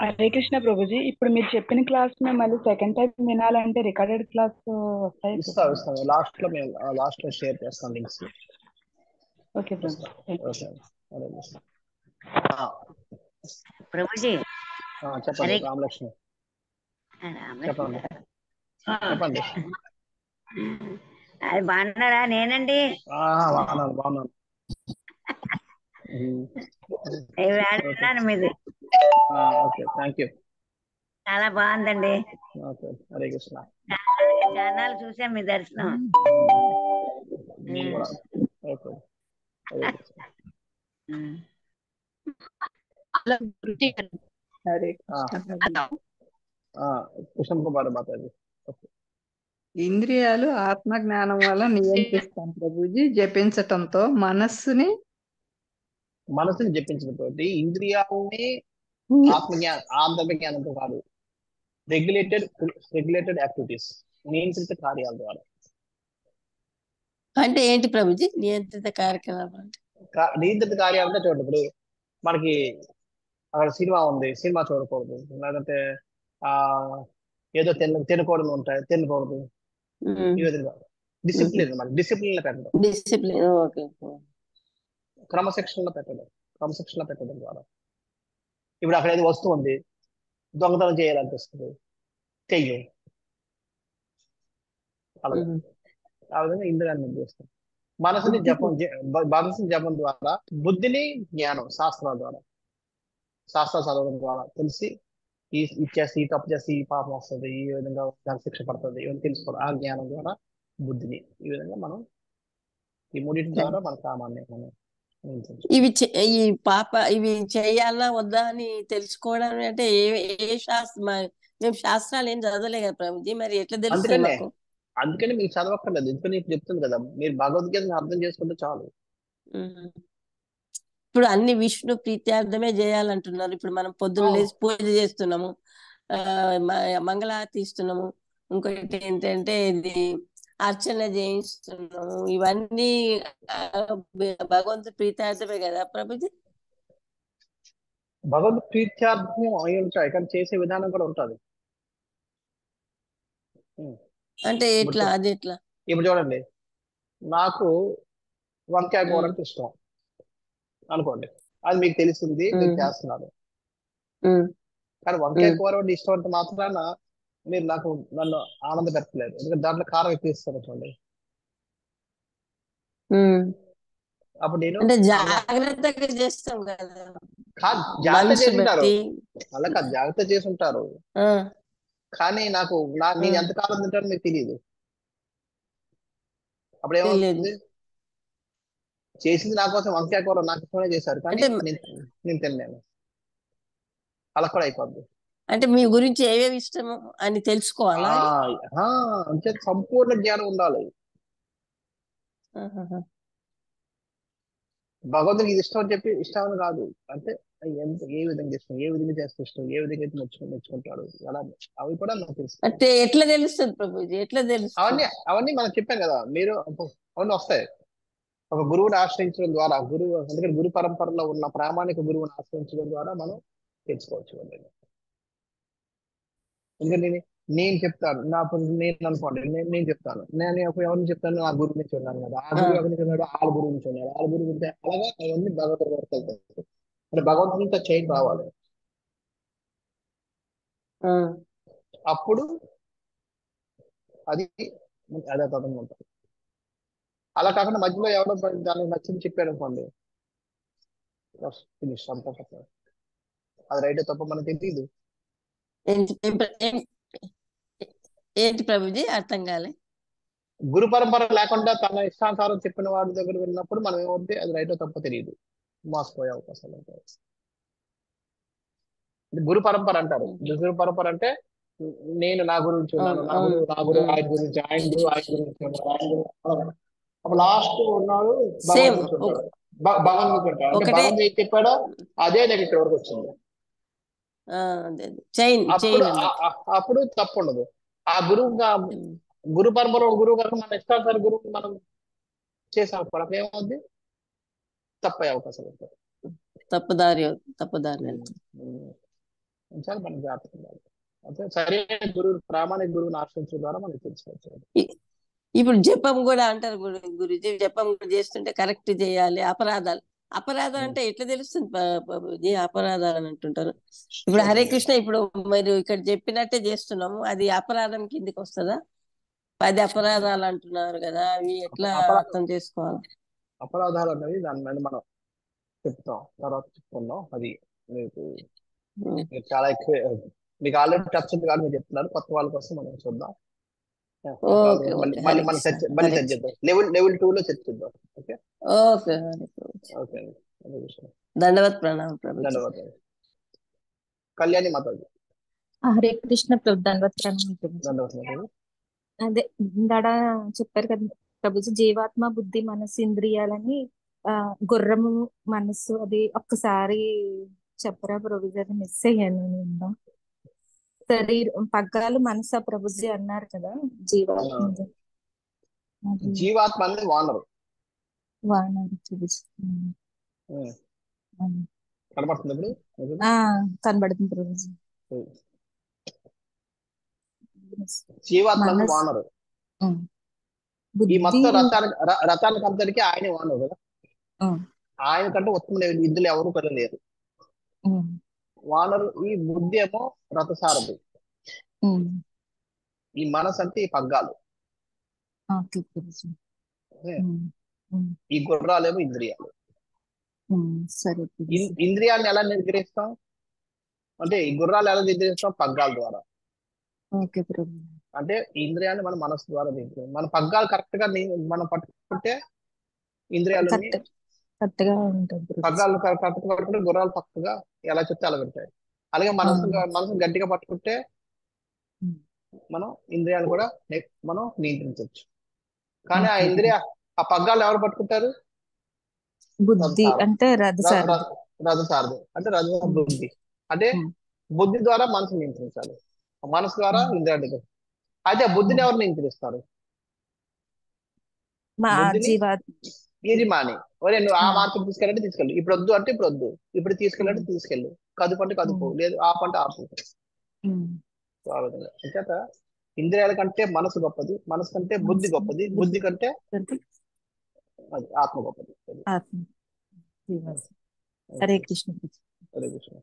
హరే కృష్ణ ప్రభుజీ. ఇప్పుడు మీరు చెప్పిన క్లాస్ మేము మళ్ళీ సెకండ్ టైం వినాలంటే రికార్డెడ్ క్లాస్ వస్తాయి ఇస్తాం. లాస్ట్ లో షేర్ చేస్తాం లింక్స్. ఓకే ప్రభు. ఓకే. అదే ప్రభుజీ చెప్పండి హరే రామలక్ష్మి. రామలక్ష్మి చెప్పండి గారు. చెప్పండి. అది బాగున్నారా? నేనండి. బాగున్నాను. విన్నాను మీది. Okay, thank you. చాలా బాగుందండి. ఓకే, హరే కృష్ణ. ఛానల్ చూసాం మీ దర్శనం. ఓకే, హరే కృష్ణ. హరే కృష్ణ ప్రభు. కృష్ణ కుమార్ మాతాజీ. ఇంద్రియాలు ఆత్మ జ్ఞానం వల్ల నియంత్రిస్తాం ప్రభుజీ. జపించటంతో మనస్సుని జపించినటువంటి ఇంద్రియాలని ఆత్మజ్ఞానంతో కాదు, రెగ్యులేటెడ్ యాక్టివిటీస్, నియంత్రిత కార్యాల ద్వారా. అంటే ఏంటి ప్రభుజీ నియంత్రిత కార్యకలాపాలు అంటే? నియంత్రిత కార్యాలంటే చూడండి, ఇప్పుడు మనకి అక్కడ సినిమా ఉంది, సినిమా చూడకూడదు, లేదంటే ఏదో తినకూడదు ఉంటాయి, తినకూడదు. ఈ విధంగా డిసిప్లిన్ పెట్టడం, డిసిప్లిన్. ఓకే. క్రమశిక్షణలో పెట్టడం ద్వారా. ఇప్పుడు అక్కడ ఏదో వస్తువు ఉంది, దొంగతనం చేయాలనిపిస్తుంది, చెయ్యి. అలాగే ఆ విధంగా ఇంద్రియాన్ని నిర్దేశిస్తాం. మనసుని జపం ద్వారా, బుద్ధిని జ్ఞానం శాస్త్రాల ద్వారా, శాస్త్రాలు చదవడం ద్వారా తెలిసి ఈ తప్పు చేస్తే ఈ పాపం వస్తుంది, ఈ విధంగా దానికి శిక్ష పడుతుంది, ఇవన్నీ తెలుసుకోవడం. ఆ జ్ఞానం ద్వారా బుద్ధిని, ఈ విధంగా మనం ఈ మూడింటి ద్వారా మన కామాన్ని మనం ఈ పాప ఇవి చేయాలా వద్దా అని తెలుసుకోవడం అంటే ఏ శాస్త్రం? మేము శాస్త్రాలు ఏం చదవలే కదా ప్రభుజీ, మరి ఎట్లా తెలుస్తుంది మాకు? అందుకని మీకు చదవక్కర్లేదు, ఎందుకని చెప్తుంది కదా, మీరు భగవద్గీతను అర్థం చేసుకుంటే చాలు. ఇప్పుడు అన్ని విష్ణు ప్రీత్యార్థమే చేయాలంటున్నారు. ఇప్పుడు మనం పొద్దున్న లేచి పూజ చేస్తున్నాము, మంగళారతి ఇస్తున్నాము, ఇంకొకటి ఏంటంటే ఇది అర్చన చేయిస్తున్నాము. ఇవన్నీ భగవంతు ప్రీత్యార్థమే కదా ప్రభుజీ? భగవద్ ప్రీత్యార్థం అయి ఉంటాయి, కానీ చేసే విధానం కూడా ఉంటుంది. అంటే ఎట్లా? అది ఎట్లా? ఇప్పుడు చూడండి, నాకు వంకాయ కూర అంటే ఇష్టం అనుకోండి, అది మీకు తెలిసింది, మీరు చేస్తున్నారు. కానీ వంకాయ కూర అంటే ఇష్టం అంటే మాత్రాన మీరు నన్ను ఆనంద పెట్టలేదు, ఎందుకంటే దాంట్లో కారం ఎక్కువ ఇస్తారు చూడండి. అప్పుడు నేను జాగ్రత్తగా చేస్తాం కదా, జాగ్రత్త చేసుంటారు, అలా కాదు, జాగ్రత్త చేసుంటారు, కానీ నేను ఎంత కాలం తింటానో మీకు తెలియదు. అప్పుడు ఏమవుతుంది, చేసింది నా కోసం వంకాయ కూర నాకు ఇష్టమే చేశారు, కానీ నేను తినలేను, అలా కూడా అయిపోద్ది. అంటే మీ గురించి ఏవేవి ఇష్టము అని తెలుసుకోవాలా? అంటే సంపూర్ణ జ్ఞానం ఉండాలి. భగవంతుడికి ఇది ఇష్టం అని చెప్పి ఇష్టం అని కాదు, అంటే ఏ విధంగా ఇష్టం, ఏ విధంగా చేస్తే ఇష్టం, ఏ విధంగా అయితే మెచ్చుకుంటాడు, అలా అవి కూడా నాకు తెలుసు. అంటే ఎట్లా తెలుస్తుంది ప్రభుజీ? ఎట్లా తెలుస్తుంది? అవన్నీ మనం చెప్పాం కదా, మీరు అవన్నీ వస్తాయి. ఒక గురువుని ఆశ్రయించడం ద్వారా, అందుకని గురు పరంపరలో ఉన్న ప్రామాణిక గురువుని ఆశ్రయించడం ద్వారా మనం తెలుసుకోవచ్చు. ఎందుకంటే నేను చెప్తాను నేను అనుకోండి, నేను చెప్తాను, నేను ఎవరిని చెప్తాను, నా గురువు నుంచి ఉన్నాను కదా, ఆ గురువు ఎవరి నుంచి ఉన్నాడు, వాళ్ళ గురువు నుంచి ఉన్నాడు, వాళ్ళ గురువు నుంచి, అలాగా అవన్నీ భగవంతుడి వరకు వెళ్తాయి. అంటే భగవంతునితో చైన్ రావాలి, అప్పుడు అది అదే తత్వం ఉంటుంది. అలా కాకుండా మధ్యలో ఎవడో దానికి నచ్చింది చెప్పాడు అనుకోండి, ఫినిష్ అంతా తప్ప. అది రైట్ తప్ప మనకు తెలియదు. ఏంటి ప్రభుజీ అర్థం కాలే? గురు పరంపర లేకుండా తన ఇష్టానుసారం చెప్పిన వాడి దగ్గర వెళ్ళినప్పుడు మనం ఏమవుతుంది, అది రైట్ తప్ప తెలియదు, మోసపోయే అవకాశాలు ఉంటాయి. గురు పరంపర అంటారు. గురు పరంపర అంటే నేను నా గురించి ఉన్నాను, నా గురువు ఆయన గురించి, ఆయన గురువు ఆయన గురించి ఉన్నాడు, ఆయన గురించి. అప్పుడు లాస్ట్ ఉన్నాడు భగవంతుడు గురించి ఉంటాడు, భగవంతుడు గురించి ఉంటాడు. అంటే భగవంతుడు ఏం చెప్పాడో అదే నాకు ఇక్కడ వరకు వచ్చింది. అప్పుడు తప్పు ఉండదు. ఆ గురు పరంపర గురువు గారు మన ఇష్టానుసారి గురువు మనం చేసాం, అప్పుడు ఏమవుద్ది, తప్పే అవకాశాలు ఉంటాయి, తప్పుదారి మనకి జాగ్రత్త. అంటే సరైన గురువు, ప్రామాణిక గురువుని ఆశ్రయించడం ద్వారా మనకి తెలుసుకోవచ్చు. ఇప్పుడు జపం కూడా అంటారు గురుజీ, జపం చేస్తుంటే కరెక్ట్ చేయాలి. అపరాధాలు అంటే ఎట్లా తెలుస్తుంది అపరాధాలు అని అంటుంటారు. ఇప్పుడు హరే కృష్ణ, ఇప్పుడు మీరు ఇక్కడ చెప్పినట్టే చేస్తున్నాము, అది అపరాధం కిందికి వస్తుందా? 10 అపరాధాలు అంటున్నారు కదా, అవి ఎట్లా అర్థం చేసుకోవాలి? అపరాధాలు అనేవి దాని మీద మనం చెప్తాం, తర్వాత చెప్పుకున్నాం. అది మీకు చాలా ఎక్కువ, మీకు ఆల్రెడీ టచ్ ఉంది కానీ మీరు చెప్తున్నారు, కొత్త వాళ్ళ కోసం మనం చూద్దాం. మళ్ళీ మనం చర్చ చేద్దాం, లెవెల్ 2 లో చర్చిద్దాం. ఓకే ఓకే దండవత్ ప్రణామం. ధన్యవాదాలు. కళ్యాణి మాతాజీ. హరే కృష్ణ ప్రభు. దండవత్ ప్రణామం. అదే ఇందాడ చెప్పారు కదా ప్రభుజీ, జీవాత్మ, బుద్ధి, మనసు, ఇంద్రియాలని గుర్రము, మనసు, అది ఒక్కసారి చెప్పరా ప్రభుజీ? అది మిస్ అయ్యాను నేను. శరీరం, పగ్గాలు, మనసా ప్రభుజీ అన్నారు కదా, జీవాత్మ అనేది వానరు కనబడుతుంది. కనబడుతుంది ప్రభుజీ. జీవాత్మ వానరు. ఈ మొత్తం రథానికి అంతటికి ఆయనే వానరు కదా, ఆయన కంటే ఉత్తమ ఇద్దరు ఎవరు కూడా లేరు. వానరు. ఈ బుద్ధి ఏమో రథసారథి, ఈ మనసు అంటే ఈ పగ్గాలు, ఈ గుర్రాలేమో ఇంద్రియాలు. ఇంద్రియాలను ఎలా నిగ్రహిస్తాం అంటే, ఈ గుర్రాలు ఎలా నిగ్రహిస్తాం? పగ్గాల ద్వారా. అంటే ఇంద్రియాన్ని మన మనసు ద్వారా నిగ్రహిస్తాం. మన పగ్గాలు కరెక్ట్ గా మనం పట్టుకుంటే ఇంద్రియాలు పగ్గాలు కరెక్ట్ పట్టుకుంటే గుర్రాలు పక్కగా ఎలా చెప్తే అలా పెడతాయి. అలాగే మనసు గట్టిగా పట్టుకుంటే మనం ఇంద్రియాలు కూడా మనం నియంత్రించవచ్చు. కానీ ఆ పగ్గాలు ఎవరు పట్టుకుంటారు? రథసారథి అంటే బుద్ధి. అంటే బుద్ధి ద్వారా మనసు నియంత్రించాలి, మనసు ద్వారా ఇంద్రియాలు. అయితే ఆ బుద్ధిని ఎవరు నియంత్రిస్తారు? యజమాని. ఒరే నువ్వు ఆ మార్కెట్ తీసుకెళ్ళంటే తీసుకెళ్ళు, ఇప్పుడు వద్దు అంటే ఇప్పుడు వద్దు, ఇప్పుడు తీసుకెళ్ళంటే తీసుకెళ్ళు, కదుపు అంటే కదుపు, లేదు ఆపు అంటే ఆపు. అంచేత ఇంద్రియాల కంటే మనసు గొప్పది, మనసు కంటే బుద్ధి గొప్పది, బుద్ధి కంటే అది ఆత్మ గొప్పది. హరే కృష్ణ. హరే కృష్ణ.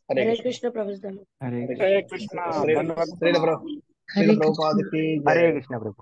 హరే కృష్ణ ప్రభు. హరే కృష్ణ. ప్రభుపాదికి హరే కృష్ణ ప్రభు.